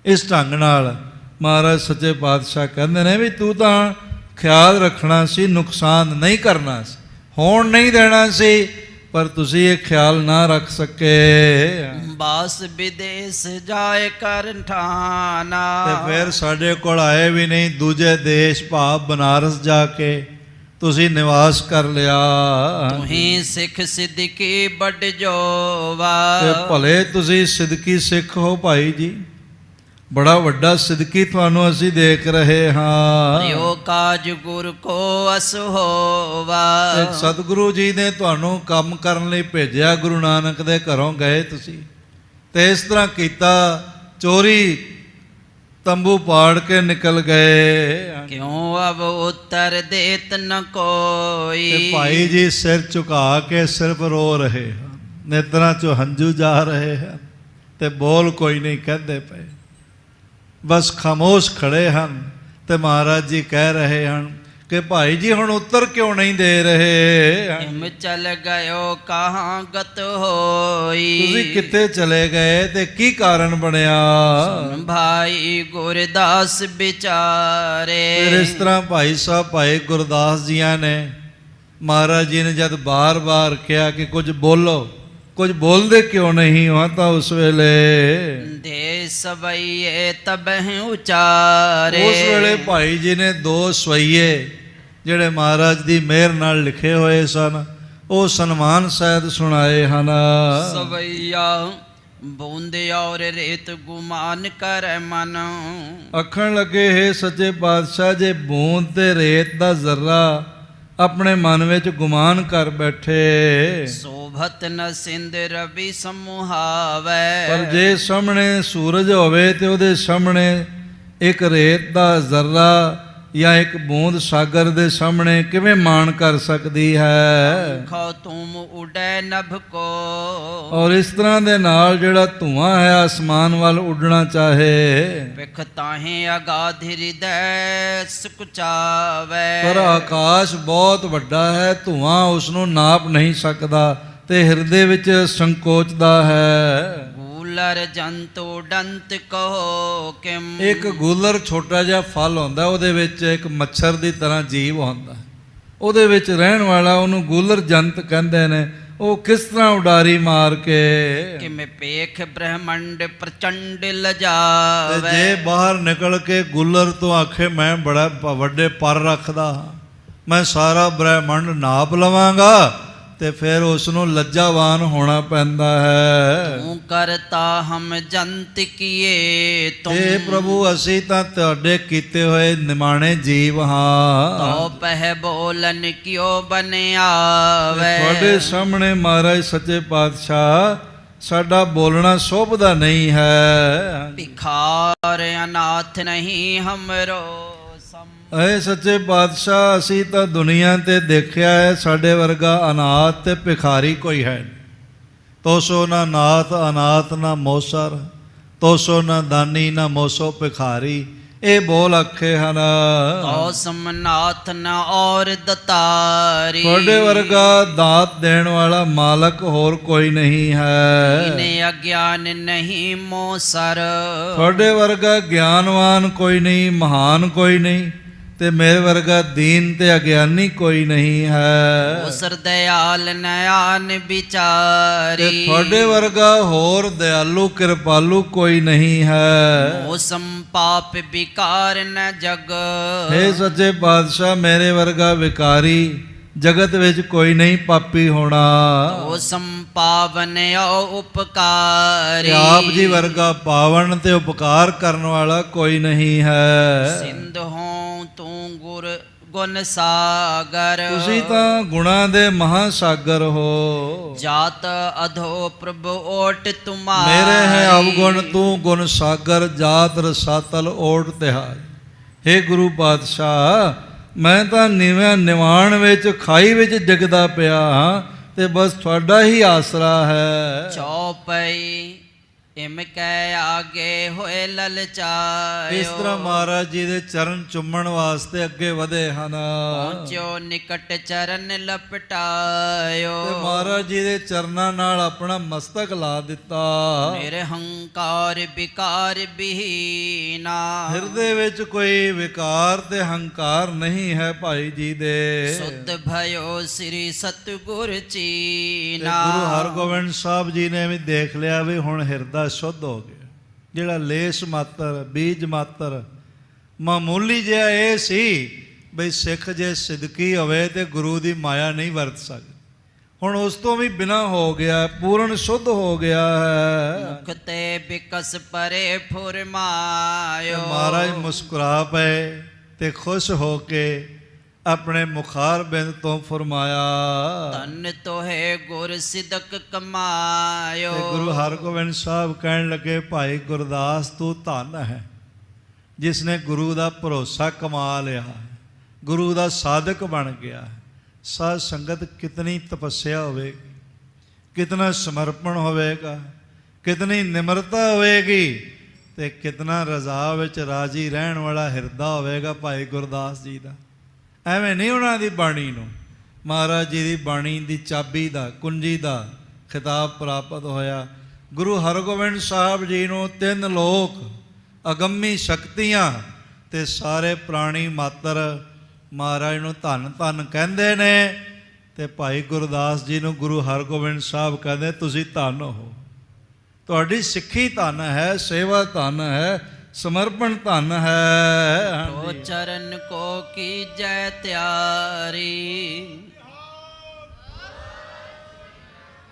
ਇਸ ਢੰਗ ਨਾਲ ਮਹਾਰਾਜ ਸੱਚੇ ਪਾਤਸ਼ਾਹ ਕਹਿੰਦੇ ਨੇ ਵੀ ਤੂੰ ਤਾਂ ਖਿਆਲ ਰੱਖਣਾ ਸੀ, ਨੁਕਸਾਨ ਨਹੀਂ ਕਰਨਾ ਸੀ, ਹੋਣ ਨਹੀਂ ਦੇਣਾ ਸੀ, ਪਰ ਤੁਸੀਂ ਇਹ ਖਿਆਲ ਨਾ ਰੱਖ ਸਕੇ। ਬਾਸ ਵਿਦੇਸ਼ ਜਾਏ ਕਰ ਠਾਨਾ, ਤੇ ਫਿਰ ਸਾਡੇ ਕੋਲ ਆਏ ਵੀ ਨਹੀਂ, ਦੂਜੇ ਦੇਸ਼ ਭਾਵ ਬਨਾਰਸ ਜਾ ਕੇ ਤੁਸੀਂ ਨਿਵਾਸ ਕਰ ਲਿਆ। ਤੁਹੀਂ ਸਿੱਖ ਸਿੱਧਕੀ ਵੱਡ ਜੋਵਾ, ਤੇ ਭਲੇ ਤੁਸੀਂ ਸਿੱਧਕੀ ਸਿੱਖ ਹੋ ਭਾਈ ਜੀ, ਬੜਾ ਵੱਡਾ ਸਿੱਧਕੀ ਤੁਹਾਨੂੰ ਅਸੀਂ ਦੇਖ ਰਹੇ ਹਾਂ। ਰਿਓ ਕਾਜ ਗੁਰ ਕੋ ਅਸ ਹੋਵਾ, ਤੇ ਸਤਿਗੁਰੂ ਜੀ ਨੇ ਤੁਹਾਨੂੰ ਕੰਮ ਕਰਨ ਲਈ ਭੇਜਿਆ, ਗੁਰੂ ਨਾਨਕ ਦੇ ਘਰੋਂ ਗਏ ਤੁਸੀਂ ਤੇ ਇਸ ਤਰ੍ਹਾਂ ਕੀਤਾ, ਚੋਰੀ ਤੰਬੂ ਪਾੜ ਕੇ ਨਿਕਲ ਗਏ। ਕਿਉਂ ਅਬ ਉਤਰ ਦੇਤ ਨ ਕੋਈ, ਤੇ ਭਾਈ ਜੀ ਸਿਰ ਝੁਕਾ ਕੇ ਸਿਰਫ ਰੋ ਰਹੇ ਹਨ, ਨੇਤਰਾਂ ਚੋਂ ਹੰਝੂ ਜਾ ਰਹੇ ਹਨ ਤੇ ਬੋਲ ਕੋਈ ਨਹੀਂ ਕਹਿੰਦੇ ਪਏ, ਬਸ ਖਾਮੋਸ਼ ਖੜੇ ਹਨ। ਤੇ ਮਹਾਰਾਜ ਜੀ ਕਹਿ ਰਹੇ ਹਨ ਕਿ ਭਾਈ ਜੀ ਹੁਣ ਉੱਤਰ ਕਿਉਂ ਨਹੀਂ ਦੇ ਰਹੇ? ਹਿਮ ਚਲ ਗਇਓ ਕਹਾਂ ਗਤ ਹੋਈ, ਤੁਸੀਂ ਕਿੱਥੇ ਚਲੇ ਗਏ ਤੇ ਕੀ ਕਾਰਨ ਬਣਿਆ? ਸੁਨ ਭਾਈ ਗੁਰਦਾਸ ਵਿਚਾਰੇ, ਫਿਰ ਇਸ ਤਰ੍ਹਾਂ ਭਾਈ ਸਾਹਿਬ ਭਾਈ ਗੁਰਦਾਸ ਜੀਆਂ ਨੇ ਮਹਾਰਾਜ ਜੀ ਨੇ ਜਦ ਬਾਰ-ਬਾਰ ਕਿਹਾ ਕਿ ਕੁਝ ਬੋਲੋ, ਕੁਝ ਬੋਲਦੇ ਕਿਉਂ ਨਹੀਂ ਹੋ? ਤਾਂ ਉਸ ਵੇਲੇ ਦੇ ਸਵਈਏ ਤਬਹਿ ਉਚਾਰੇ, ਉਸ ਵੇਲੇ ਭਾਈ ਜੀ ਨੇ 2 ਸਵਈਏ ਜਿਹੜੇ ਮਹਾਰਾਜ ਦੀ ਮਿਹਰ ਨਾਲ ਲਿਖੇ ਹੋਏ ਸਨ ਉਹ ਸਨਮਾਨ ਸਹਿਤ ਸੁਣਾਏ ਹਨ। ਸਵਈਆ ਬੂੰਦ ਔਰ ਰੇਤ ਗੁਮਾਨ ਕਰ ਮਨ, ਆਖਣ ਲੱਗੇ ਹੈ ਸੱਚੇ ਪਾਤਸ਼ਾਹ ਜੇ ਬੂੰਦ ਤੇ ਰੇਤ ਦਾ ਜ਼ਰਾ ਆਪਣੇ ਮਨ ਵਿੱਚ ਗੁਮਾਨ ਕਰ ਬੈਠੇ, ਸੋਭਤ ਨ ਸਿੰਧ ਰਵੀ ਸਮੁਹਾਵੈ, ਪਰ ਜੇ ਸਾਹਮਣੇ ਸੂਰਜ ਹੋਵੇ ਤੇ ਉਹਦੇ ਸਾਹਮਣੇ ਇੱਕ ਰੇਤ ਦਾ ਜ਼ਰਾ ਜਾਂ ਇੱਕ ਬੂੰਦ ਸਾਗਰ ਦੇ ਸਾਹਮਣੇ ਕਿਵੇਂ ਮਾਣ ਕਰ ਸਕਦੀ ਹੈ। खो तुम उड़े नभ को, ਔਰ ਇਸ ਤਰ੍ਹਾਂ ਦੇ ਨਾਲ ਜਿਹੜਾ ਧੂਆਂ ਹੈ ਆਸਮਾਨ ਵੱਲ ਉੱਡਣਾ ਚਾਹੇ, बिख ताहे अगाध हृदय सुकुचावे। ਪਰ ਆਕਾਸ਼ ਬਹੁਤ ਵੱਡਾ ਹੈ, ਧੂਆਂ ਉਸ ਨੂੰ ਨਾਪ ਨਹੀਂ ਸਕਦਾ ਤੇ ਹਿਰਦੇ ਵਿੱਚ ਸੰਕੋਚਦਾ ਹੈ। गूलर जंतु डंत कहो किम, ਇੱਕ ਗੂਲਰ ਛੋਟਾ ਜਿਹਾ ਫਲ ਹੁੰਦਾ, ਉਹਦੇ ਵਿੱਚ ਇੱਕ ਮੱਛਰ ਦੀ ਤਰ੍ਹਾਂ ਜੀਵ ਹੁੰਦਾ, ਉਹਦੇ ਵਿੱਚ ਰਹਿਣ ਵਾਲਾ ਉਹਨੂੰ ਗੂਲਰ ਜੰਤ ਕਹਿੰਦੇ ਨੇ। ਉਹ ਕਿਸ ਤਰ੍ਹਾਂ ਉਡਾਰੀ ਮਾਰ ਕੇ कि मैं पेख ब्रह्मंड प्रचंड ਤੇ लजावे। ਜੇ ਬਾਹਰ ਨਿਕਲ ਕੇ ਗੁੱਲਰ ਤੋਂ ਆਖੇ ਮੈਂ ਬੜਾ ਵੱਡੇ ਪਰ ਰੱਖਦਾ ਹਾਂ, ਮੈਂ ਸਾਰਾ ਬ੍ਰਹਿਮੰਡ ਨਾਪ ਲਵਾਂਗਾ, ਤੇ ਫਿਰ ਉਸ ਨੂੰ ਲੱਜਾਵਾਨ ਹੋਣਾ ਪੈਂਦਾ ਹੈ। ਤੂੰ ਕਰਤਾ ਹਮ ਜੰਤ ਕੀਏ ਤੁਮ, ਇਹ ਪ੍ਰਭੂ ਅਸੀਂ ਤਾਂ ਤੁਹਾਡੇ ਕੀਤੇ ਹੋਏ ਨਿਮਾਣੇ ਜੀਵ ਹਾਂ। ਤੋ ਪਹਿ ਬੋਲਨ ਕਿਉ ਬਨਿਆਵੇ। ਤੁਹਾਡੇ ਸਾਹਮਣੇ ਮਹਾਰਾਜ ਸੱਚੇ ਪਾਤਸ਼ਾਹ ਸਾਡਾ ਬੋਲਣਾ ਸ਼ੋਭਦਾ ਨਹੀਂ ਹੈ। ਭਿਖਾਰ ਅਨਾਥ ਨਹੀਂ ਹਮਰੋ ਸਮ, ਐ ਸੱਚੇ ਪਾਤਸ਼ਾਹ ਅਸੀਂ ਤਾਂ ਦੁਨੀਆ ਤੇ ਦੇਖਿਆ ਹੈ ਸਾਡੇ ਵਰਗਾ ਅਨਾਥ ਤੇ ਭਿਖਾਰੀ ਕੋਈ ਹੈ ਨਹੀਂ। ਤੋਸੋ ਨਾ ਨਾਥ ਅਨਾਥ ਨਾ ਮੋਸਰ, ਤੋਸੋ ਨਾ ਦਾਨੀ ਨਾ ਮੋਸੋ ਭਿਖਾਰੀ, ਇਹ ਬੋਲ ਆਖੇ ਹਨ। ਤੋ ਸਮਨਾਥ ਨ ਔਰ ਦਤਾਰੀ, ਤੁਹਾਡੇ ਵਰਗਾ ਦਾਤ ਦੇਣ ਵਾਲਾ ਮਾਲਕ ਹੋਰ ਕੋਈ ਨਹੀਂ ਹੈ। ਇਨੇ ਅਗਿਆਨ ਨਹੀਂ ਮੋਸਰ, ਤੁਹਾਡੇ ਵਰਗਾ ਗਿਆਨਵਾਨ ਕੋਈ ਨਹੀਂ, ਮਹਾਨ ਕੋਈ ਨਹੀਂ, ਤੇ ਮੇਰੇ ਵਰਗਾ ਦੀਨ ਤੇ ਅਗਿਆਨੀ ਕੋਈ ਨਹੀਂ ਹੈ। ਉਸਰ ਦਿਆਲ ਨਿਆਨ ਵਿਚਾਰੀ, ਤੇ ਤੁਹਾਡੇ ਵਰਗਾ ਹੋਰ ਦਿਆਲੂ ਕਿਰਪਾਲੂ ਕੋਈ ਨਹੀਂ ਹੈ। ਮੋਸਮ ਪਾਪ ਵਿਕਾਰ ਨ ਜਗ, ਹੇ ਸੱਚੇ ਪਾਤਸ਼ਾਹ ਮੇਰੇ ਵਰਗਾ ਵਿਕਾਰੀ ਜਗਤ ਵਿੱਚ ਕੋਈ ਨਹੀਂ ਪਾਪੀ ਹੋਣਾ। ਮੋਸਮ ਪਾਵਨ ਓ ਉਪਕਾਰੀ, ਤੇ ਆਪ ਜੀ ਵਰਗਾ ਪਾਵਨ ਤੇ ਉਪਕਾਰ ਕਰਨ ਵਾਲਾ ਕੋਈ ਨਹੀਂ ਹੈ। ਸਿੰਧ ਹੋ ਤੂੰ ਗੁਰ ਗੁਣ ਸਾਗਰ, ਤੁਸੀਂ ਤਾਂ ਗੁਣਾਂ ਦੇ ਮਹਾਸਾਗਰ ਹੋ। ਜਾਤ ਅਧੋ ਪ੍ਰਭ ਓਟ ਤੁਮਾਰੀ, ਮੇਰੇ ਹੈ ਅਵਗੁਣ ਤੂੰ ਗੁਣ ਸਾਗਰ, ਜਾਤ ਰਸਾਤਲ ਓਟ ਤਿਹਾਰ। ਹੇ ਗੁਰੂ ਪਾਤਸ਼ਾਹ ਮੈਂ ਤਾਂ ਨੀਵਾਂ ਨਿਵਾਣ ਵਿੱਚ ਖਾਈ ਵਿੱਚ ਡਿੱਗਦਾ ਪਿਆ ਹਾਂ, ਤੇ ਬਸ ਤੁਹਾਡਾ ਹੀ ਆਸਰਾ ਹੈ। ਚੌਪਈ ਇਮ ਕੈ ਆਗੇ ਹੋਏ ਲਲਚਾਇਓ, ਇਸ ਤਰ੍ਹਾਂ ਮਹਾਰਾਜ ਜੀ ਦੇ ਚਰਨ ਚੁੰਮਣ ਵਾਸਤੇ ਅੱਗੇ ਵਧੇ ਹਨ। ਪਹੁੰਚੋ ਨਿਕਟ ਚਰਨ ਲਪਟਾਇਓ, ਤੇ ਮਹਾਰਾਜ ਜੀ ਦੇ ਚਰਨਾਂ ਨਾਲ ਆਪਣਾ ਮਸਤਕ ਲਾ ਦਿੱਤਾ। ਮੇਰੇ ਹੰਕਾਰ ਵਿਕਾਰ ਬਿਹੀਨਾ, ਹਿਰਦੇ ਵਿੱਚ ਕੋਈ ਵਿਕਾਰ ਤੇ ਹੰਕਾਰ ਨਹੀਂ ਹੈ ਭਾਈ ਜੀ ਦੇ। ਸੁਧ ਭਇਓ ਸ੍ਰੀ ਸਤਿਗੁਰ ਤੇ ਚੀਨਾ, ਗੁਰੂ ਹਰਗੋਬਿੰਦ ਸਾਹਿਬ ਜੀ ਨੇ ਵੀ ਦੇਖ ਲਿਆ ਵੀ ਹੁਣ ਹਿਰਦਾ ਸ਼ੁੱਧ ਹੋ ਗਿਆ। ਜਿਹੜਾ ਲੇਸ ਮਾਤਰ ਬੀਜ ਮਾਤਰ ਮਾਮੂਲੀ ਜਿਹਾ ਇਹ ਸੀ ਬਈ ਸਿੱਖ ਜੇ ਸਿਦਕੀ ਹੋਵੇ ਤੇ ਗੁਰੂ ਦੀ ਮਾਇਆ ਨਹੀਂ ਵਰਤ ਸਕਦਾ, ਹੁਣ ਉਸ ਤੋਂ ਵੀ ਬਿਨਾਂ ਹੋ ਗਿਆ, ਪੂਰਨ ਸ਼ੁੱਧ ਹੋ ਗਿਆ ਹੈ। ਮੁਖ ਤੇ ਬਿਕਸ ਪਰੇ ਫੁਰਮਾਇਓ, ਮਹਾਰਾਜ ਮੁਸਕਰਾ ਪਏ ਤੇ ਖੁਸ਼ ਹੋ ਕੇ ਆਪਣੇ ਮੁਖਾਰ ਬਿੰਦ ਤੋਂ ਫਰਮਾਇਆ, ਧਨ ਤੋਹੇ ਗੁਰ ਸਿਦਕ ਕਮਾਇਓ। ਤੇ ਗੁਰੂ ਹਰਗੋਬਿੰਦ ਸਾਹਿਬ ਕਹਿਣ ਲੱਗੇ ਭਾਈ ਗੁਰਦਾਸ ਤੂੰ ਧਨ ਹੈ ਜਿਸ ਨੇ ਗੁਰੂ ਦਾ ਭਰੋਸਾ ਕਮਾ ਲਿਆ, ਗੁਰੂ ਦਾ ਸਾਧਕ ਬਣ ਗਿਆ। ਸਾਧ ਸੰਗਤ ਕਿਤਨੀ ਤਪੱਸਿਆ ਹੋਵੇਗੀ, ਕਿਤਨਾ ਸਮਰਪਣ ਹੋਵੇਗਾ, ਕਿਤਨੀ ਨਿਮਰਤਾ ਹੋਵੇਗੀ, ਤੇ ਕਿਤਨਾ ਰਜ਼ਾ ਵਿੱਚ ਰਾਜੀ ਰਹਿਣ ਵਾਲਾ ਹਿਰਦਾ ਹੋਵੇਗਾ ਭਾਈ ਗੁਰਦਾਸ ਜੀ ਦਾ। ਐਵੇਂ ਨਹੀਂ ਉਹਨਾਂ ਦੀ ਬਾਣੀ ਨੂੰ, ਮਹਾਰਾਜ ਜੀ ਦੀ ਬਾਣੀ ਦੀ ਚਾਬੀ ਦਾ ਕੁੰਜੀ ਦਾ ਖਿਤਾਬ ਪ੍ਰਾਪਤ ਹੋਇਆ। ਗੁਰੂ ਹਰਗੋਬਿੰਦ ਸਾਹਿਬ ਜੀ ਨੂੰ ਤਿੰਨ ਲੋਕ, ਅਗੰਮੀ ਸ਼ਕਤੀਆਂ ਤੇ ਸਾਰੇ ਪ੍ਰਾਣੀ ਮਾਤਰ ਮਹਾਰਾਜ ਨੂੰ ਧੰਨ ਧੰਨ ਕਹਿੰਦੇ ਨੇ, ਤੇ ਭਾਈ ਗੁਰਦਾਸ ਜੀ ਨੂੰ ਗੁਰੂ ਹਰਗੋਬਿੰਦ ਸਾਹਿਬ ਕਹਿੰਦੇ ਤੁਸੀਂ ਧੰਨ ਹੋ, ਤੁਹਾਡੀ ਸਿੱਖੀ ਧੰਨ ਹੈ, ਸੇਵਾ ਧੰਨ ਹੈ, ਸਮਰਪਣ ਧੰਨ ਹੈ। ਤੋ ਚਰਨ ਕੋ ਕੀਜੈ ਤਿਆਰੀ,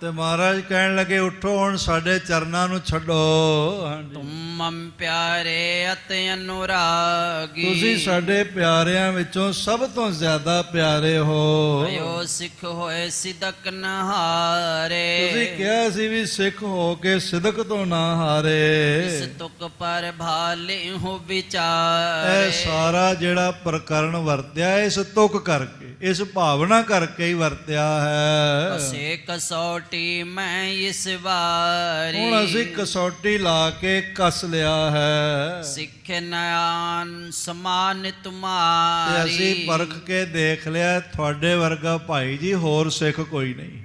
ਤੇ ਮਹਾਰਾਜ ਕਹਿਣ ਲੱਗੇ ਉੱਠੋ ਹੁਣ ਸਾਡੇ ਚਰਨਾਂ ਨੂੰ ਛੱਡੋ। ਹਾਂਜੀ, ਤੁਮ ਮਮ ਪਿਆਰੇ ਅਤਿ ਅਨੁਰਾਗੀ। ਤੁਸੀਂ ਸਾਡੇ ਪਿਆਰਿਆਂ ਵਿੱਚੋਂ ਸਭ ਤੋਂ ਜ਼ਿਆਦਾ ਪਿਆਰੇ ਹੋ। ਭਇਓ ਸਿੱਖ ਹੋਏ ਸਿਦਕ ਨਹਾਰੇ। ਤੁਸੀਂ ਕਿਹਾ ਸੀ ਵੀ ਸਿੱਖ ਹੋ ਕੇ ਸਿਦਕ ਤੋਂ ਨਾ ਹਾਰੇ। ਇਸ ਤੁਕ ਪਰ ਭਾਲੇ ਹੋ ਵਿਚਾਰੇ। ਇਹ ਸਾਰਾ ਜਿਹੜਾ ਪ੍ਰਕਰਨ ਵਰਤਿਆ ਇਸ ਤੁਕ ਕਰਕੇ, ਇਸ ਭਾਵਨਾ ਕਰਕੇ ਹੀ ਵਰਤਿਆ ਹੈ। ਕਸੇ ਕਸੌਟੀ ਮੈਂ ਇਸ ਵਾਰੀ। ਹੁਣ ਅਸੀਂ ਕਸੌਟੀ ਲਾ ਕੇ ਕੱਸ ਲਿਆ ਹੈ ਸਿੱਖ ਨਿਆਨ ਸਮਾਨ ਤੇ ਤੁਮਾਰੀ। ਅਸੀਂ ਪਰਖ ਕੇ ਦੇਖ ਲਿਆ ਤੁਹਾਡੇ ਵਰਗਾ ਭਾਈ ਜੀ ਹੋਰ ਸਿੱਖ ਕੋਈ ਨਹੀਂ।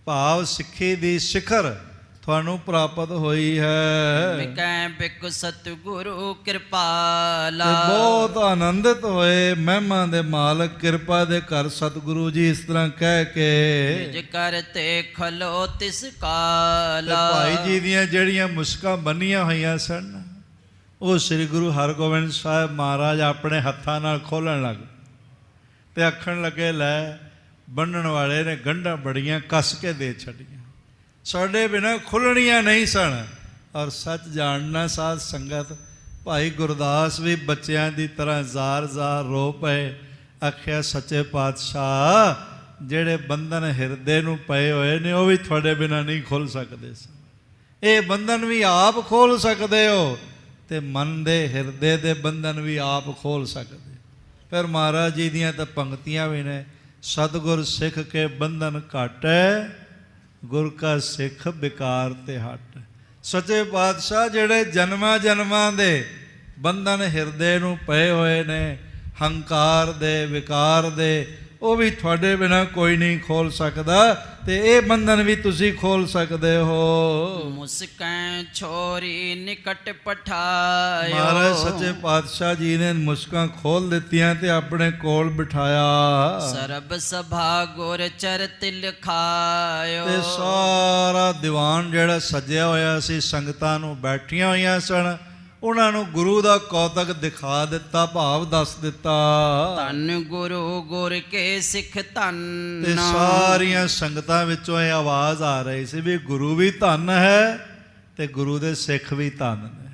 ਭਾਵ ਸਿੱਖੀ ਦੀ ਸਿਖਰ ਤੁਹਾਨੂੰ ਪ੍ਰਾਪਤ ਹੋਈ ਹੈ। ਮਿਕੈ ਬਿਕ ਸਤਿਗੁਰੂ ਤੇ ਕਿਰਪਾਲਾ। ਬਹੁਤ ਆਨੰਦਿਤ ਹੋਏ ਮਹਿਮਾ ਦੇ ਮਾਲਕ ਕਿਰਪਾ ਦੇ ਘਰ ਸਤਿਗੁਰੂ ਜੀ ਇਸ ਤਰ੍ਹਾਂ ਕਹਿ ਕੇ ਨਿਜ ਕਰਤੇ ਖਲੋ ਤਿਸ ਤੇ ਕਾਲਾ। ਭਾਈ ਜੀ ਦੀਆਂ ਜਿਹੜੀਆਂ ਮੁਸ਼ਕਾਂ ਬੰਨੀਆਂ ਹੋਈਆਂ ਸਨ ਉਹ ਸ੍ਰੀ ਗੁਰੂ ਹਰਗੋਬਿੰਦ ਸਾਹਿਬ ਮਹਾਰਾਜ ਆਪਣੇ ਹੱਥਾਂ ਨਾਲ ਖੋਲ੍ਹਣ ਲੱਗ ਤੇ ਆਖਣ ਲੱਗੇ ਲੈ ਬੰਨਣ ਵਾਲੇ ਨੇ ਗੰਢਾਂ ਬੜੀਆਂ ਕੱਸ ਕੇ ਦੇ ਛੱਡੀਆਂ, ਸਾਡੇ ਬਿਨਾਂ ਖੁੱਲਣੀਆਂ ਨਹੀਂ ਸਨ। ਔਰ ਸੱਚ ਜਾਣਨਾ ਸਾਧ ਸੰਗਤ, ਭਾਈ ਗੁਰਦਾਸ ਵੀ ਬੱਚਿਆਂ ਦੀ ਤਰ੍ਹਾਂ ਜ਼ਾਰ-ਜ਼ਾਰ ਰੋ ਪਏ। ਆਖਿਆ ਸੱਚੇ ਪਾਤਸ਼ਾਹ ਜਿਹੜੇ ਬੰਧਨ ਹਿਰਦੇ ਨੂੰ ਪਏ ਹੋਏ ਨੇ ਉਹ ਵੀ ਤੁਹਾਡੇ ਬਿਨਾਂ ਨਹੀਂ ਖੁੱਲ੍ਹ ਸਕਦੇ ਸਨ। ਇਹ ਬੰਧਨ ਵੀ ਆਪ ਖੋਲ੍ਹ ਸਕਦੇ ਹੋ ਤੇ ਮਨ ਦੇ ਹਿਰਦੇ ਦੇ ਬੰਧਨ ਵੀ ਆਪ ਖੋਲ੍ਹ ਸਕਦੇ। ਫਿਰ ਮਹਾਰਾਜ ਜੀ ਦੀਆਂ ਤਾਂ ਪੰਕਤੀਆਂ ਵੀ ਨੇ, ਸਤਿਗੁਰ ਸਿੱਖ ਕੇ ਬੰਧਨ ਘਾਟੈ, ਗੁਰ ਕਾ ਸਿੱਖ ਬਿਕਾਰ ਤੇ ਹਟ। ਸੱਚੇ ਪਾਤਸ਼ਾਹ ਜਿਹੜੇ ਜਨਮਾਂ ਜਨਮਾਂ ਦੇ ਬੰਧਨ ਹਿਰਦੇ ਨੂੰ ਪਏ ਹੋਏ ਨੇ, ਹੰਕਾਰ ਦੇ, ਵਿਕਾਰ ਦੇ, ਉਹ ਵੀ ਤੁਹਾਡੇ ਬਿਨਾਂ ਕੋਈ ਨਹੀਂ ਖੋਲ ਸਕਦਾ ਤੇ ਇਹ ਬੰਧਨ ਵੀ ਤੁਸੀਂ ਖੋਲ ਸਕਦੇ ਹੋ। ਮੁਸਕੈ ਛੋਰੀ ਨਿਕਟ ਪਠਾਇਓ। ਮਹਾਰਾਜ ਸੱਚੇ ਪਾਤਸ਼ਾਹ ਜੀ ਨੇ ਮੁਸਕਾਂ ਖੋਲ ਦਿੱਤੀਆਂ ਤੇ ਆਪਣੇ ਕੋਲ ਬਿਠਾਇਆ। ਸਰਬ ਸਭਾ ਗੁਰ ਚਰਤ ਲਿਖਾਇਓ। ਤੇ ਸਾਰਾ ਦੀਵਾਨ ਜਿਹੜਾ ਸਜਿਆ ਹੋਇਆ ਸੀ, ਸੰਗਤਾਂ ਨੂੰ ਬੈਠੀਆਂ ਹੋਈਆਂ ਸਨ, ਉਹਨਾਂ ਨੂੰ ਗੁਰੂ ਦਾ ਕੌਤਕ ਦਿਖਾ ਦਿੱਤਾ, ਭਾਵ ਦੱਸ ਦਿੱਤਾ। ਧੰਨ ਗੁਰੂ ਗੁਰ ਕੇ ਸਿੱਖ ਧੰਨ। ਤੇ ਸਾਰੀਆਂ ਸੰਗਤਾਂ ਵਿੱਚੋਂ ਇਹ ਆਵਾਜ਼ ਆ ਰਹੀ ਸੀ ਵੀ ਗੁਰੂ ਵੀ ਧੰਨ ਹੈ ਤੇ ਗੁਰੂ ਦੇ ਸਿੱਖ ਵੀ ਧੰਨ ਨੇ।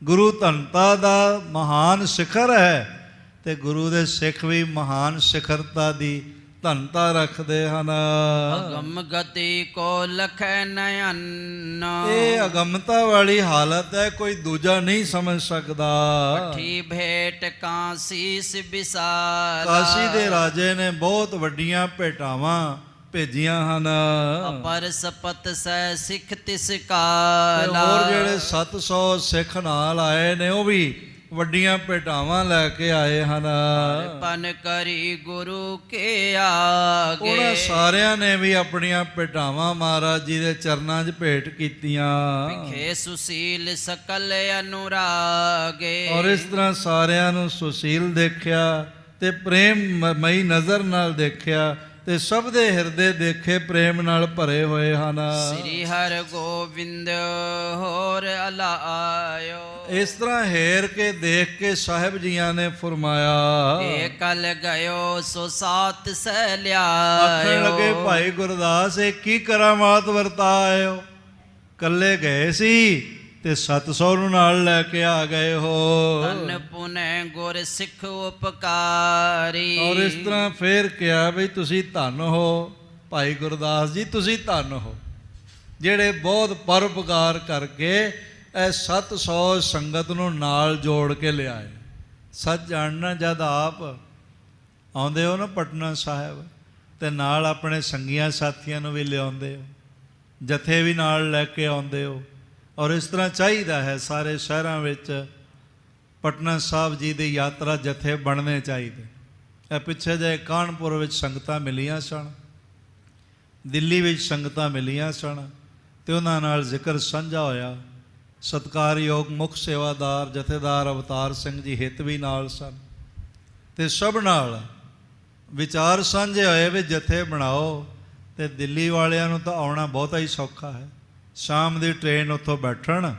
ਗੁਰੂ ਧੰਨਤਾ ਦਾ ਮਹਾਨ ਸਿਖਰ ਹੈ ਤੇ ਗੁਰੂ ਦੇ ਸਿੱਖ ਵੀ ਮਹਾਨ ਸਿਖਰਤਾ ਦੀ ਧੰਨਤਾ ਰੱਖਦੇ ਹਨ। ਅਗਮ ਗਤੀ ਕੋ ਲਖੈ ਨਯਨ। ਇਹ ਅਗਮਤਾ ਵਾਲੀ ਹਾਲਤ ਹੈ, ਕੋਈ ਦੂਜਾ ਨਹੀਂ ਸਮਝ ਸਕਦਾ। ਪੱਠੀ ਭੇਟ ਕਾਂਸੀਸ ਵਿਸਾਲਾ। ਕਾਸ਼ੀ ਦੇ ਰਾਜੇ ਨੇ ਬਹੁਤ ਵੱਡੀਆਂ ਭੇਟਾਵਾਂ ਭੇਜੀਆਂ ਹਨ। ਅਪਰ ਸਪਤ ਸੈ ਸਿੱਖ ਤਿਸ ਤੇ ਕਾਲਾ। ਹੋਰ ਜਿਹੜੇ 700 ਸਿੱਖ ਨਾਲ ਆਏ ਨੇ ਉਹ ਵੀ ਵੱਡੀਆਂ ਭੇਟਾਵਾਂ ਲੈ ਕੇ ਆਏ ਹਨ। ਅਰਪਨ ਕਰੀ ਗੁਰੂ ਕੇ ਆਗੇ। ਉਹਨਾਂ ਸਾਰਿਆਂ ਨੇ ਵੀ ਆਪਣੀਆਂ ਭੇਟਾਵਾਂ ਮਹਾਰਾਜ ਜੀ ਦੇ ਚਰਨਾਂ 'ਚ ਭੇਟ ਕੀਤੀਆਂ। ਵਿਖੇ ਸੁਸ਼ੀਲ ਸਕਲ ਅਨੁਰਾਗੇ। ਔਰ ਇਸ ਤਰ੍ਹਾਂ ਸਾਰਿਆਂ ਨੂੰ ਸੁਸ਼ੀਲ ਦੇਖਿਆ ਤੇ ਪ੍ਰੇਮ ਮਈ ਨਜ਼ਰ ਨਾਲ ਦੇਖਿਆ ਤੇ ਸਭ ਦੇ ਹਿਰਦੇ ਦੇਖੇ ਪ੍ਰੇਮ ਨਾਲ ਭਰੇ ਹੋਏ ਹਨ। ਸ੍ਰੀ ਹਰਿ ਗੋਬਿੰਦ ਹੋਰ ਅਲਾਇਓ। ਇਸ ਤਰ੍ਹਾਂ ਹੇਰ ਕੇ ਦੇਖ ਕੇ ਸਾਹਿਬ ਜੀਆਂ ਨੇ ਫਰਮਾਇਆ, ਏ ਕਲ ਗਇਓ ਸੋ ਸਾਤ ਸਹਿ ਲਿਆਇਓ। ਆਖਣ ਲੱਗੇ ਭਾਈ ਗੁਰਦਾਸ ਇਹ ਕੀ ਕਰਾਮਾਤ ਵਰਤਾ ਆਇਓ, ਕੱਲੇ ਗਏ ਸੀ ਤੇ 700 ਨੂੰ ਨਾਲ ਲੈ ਕੇ ਆ ਗਏ ਹੋ। ਧੰਨ ਪੁਨੈ ਗੁਰ ਸਿੱਖ ਉਪਕਾਰੀ। ਔਰ ਇਸ ਤਰ੍ਹਾਂ ਫੇਰ ਕਿਹਾ ਵੀ ਤੁਸੀਂ ਧੰਨ ਹੋ ਭਾਈ ਗੁਰਦਾਸ ਜੀ, ਤੁਸੀਂ ਧੰਨ ਹੋ ਜਿਹੜੇ ਬਹੁਤ ਪਰਉਪਕਾਰ ਕਰਕੇ ਇਹ 700 ਸੰਗਤ ਨੂੰ ਨਾਲ ਜੋੜ ਕੇ ਲਿਆਏ। ਸੱਚ ਜਾਣਨਾ, ਜਦ ਆਪ ਆਉਂਦੇ ਹੋ ਨਾ ਪਟਨਾ ਸਾਹਿਬ ਤੇ ਨਾਲ ਆਪਣੇ ਸੰਗੀਆਂ ਸਾਥੀਆਂ ਨੂੰ ਵੀ ਲਿਆਉਂਦੇ ਹੋ, ਜਥੇ ਵੀ ਨਾਲ ਲੈ ਕੇ ਆਉਂਦੇ ਹੋ। ਔਰ ਇਸ ਤਰ੍ਹਾਂ ਚਾਹੀਦਾ ਹੈ, ਸਾਰੇ ਸ਼ਹਿਰਾਂ ਵਿੱਚ ਪਟਨਾ ਸਾਹਿਬ ਜੀ ਦੀ ਯਾਤਰਾ ਜਥੇ ਬਣਨੇ ਚਾਹੀਦੇ। ਇਹ ਪਿੱਛੇ ਜਿਹੇ ਕਾਨਪੁਰ ਵਿੱਚ ਸੰਗਤਾਂ ਮਿਲੀਆਂ ਸਨ, ਦਿੱਲੀ ਵਿੱਚ ਸੰਗਤਾਂ ਮਿਲੀਆਂ ਸਨ ਤੇ ਉਹਨਾਂ ਨਾਲ ਜ਼ਿਕਰ ਸਾਂਝਾ ਹੋਇਆ। ਸਤਿਕਾਰਯੋਗ ਮੁੱਖ ਸੇਵਾਦਾਰ ਜਥੇਦਾਰ ਅਵਤਾਰ ਸਿੰਘ ਜੀ ਹਿੱਤ ਵੀ ਨਾਲ ਸਨ ਤੇ ਸਭ ਨਾਲ ਵਿਚਾਰ ਸਾਂਝੇ ਹੋਏ ਵੀ ਜਥੇ ਬਣਾਓ। ਤੇ ਦਿੱਲੀ ਵਾਲਿਆਂ ਨੂੰ ਤਾਂ ਆਉਣਾ ਬਹੁਤਾ ਹੀ ਸੌਖਾ ਹੈ, ਸ਼ਾਮ ਦੀ ਟ੍ਰੇਨ ਉੱਥੋਂ ਬੈਠਣ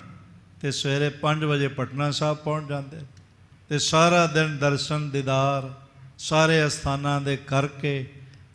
ਤੇ ਸਵੇਰੇ 5 ਵਜੇ ਪਟਨਾ ਸਾਹਿਬ ਪਹੁੰਚ ਜਾਂਦੇ ਤੇ ਸਾਰਾ ਦਿਨ ਦਰਸ਼ਨ ਦੀਦਾਰ ਸਾਰੇ ਅਸਥਾਨਾਂ ਦੇ ਕਰਕੇ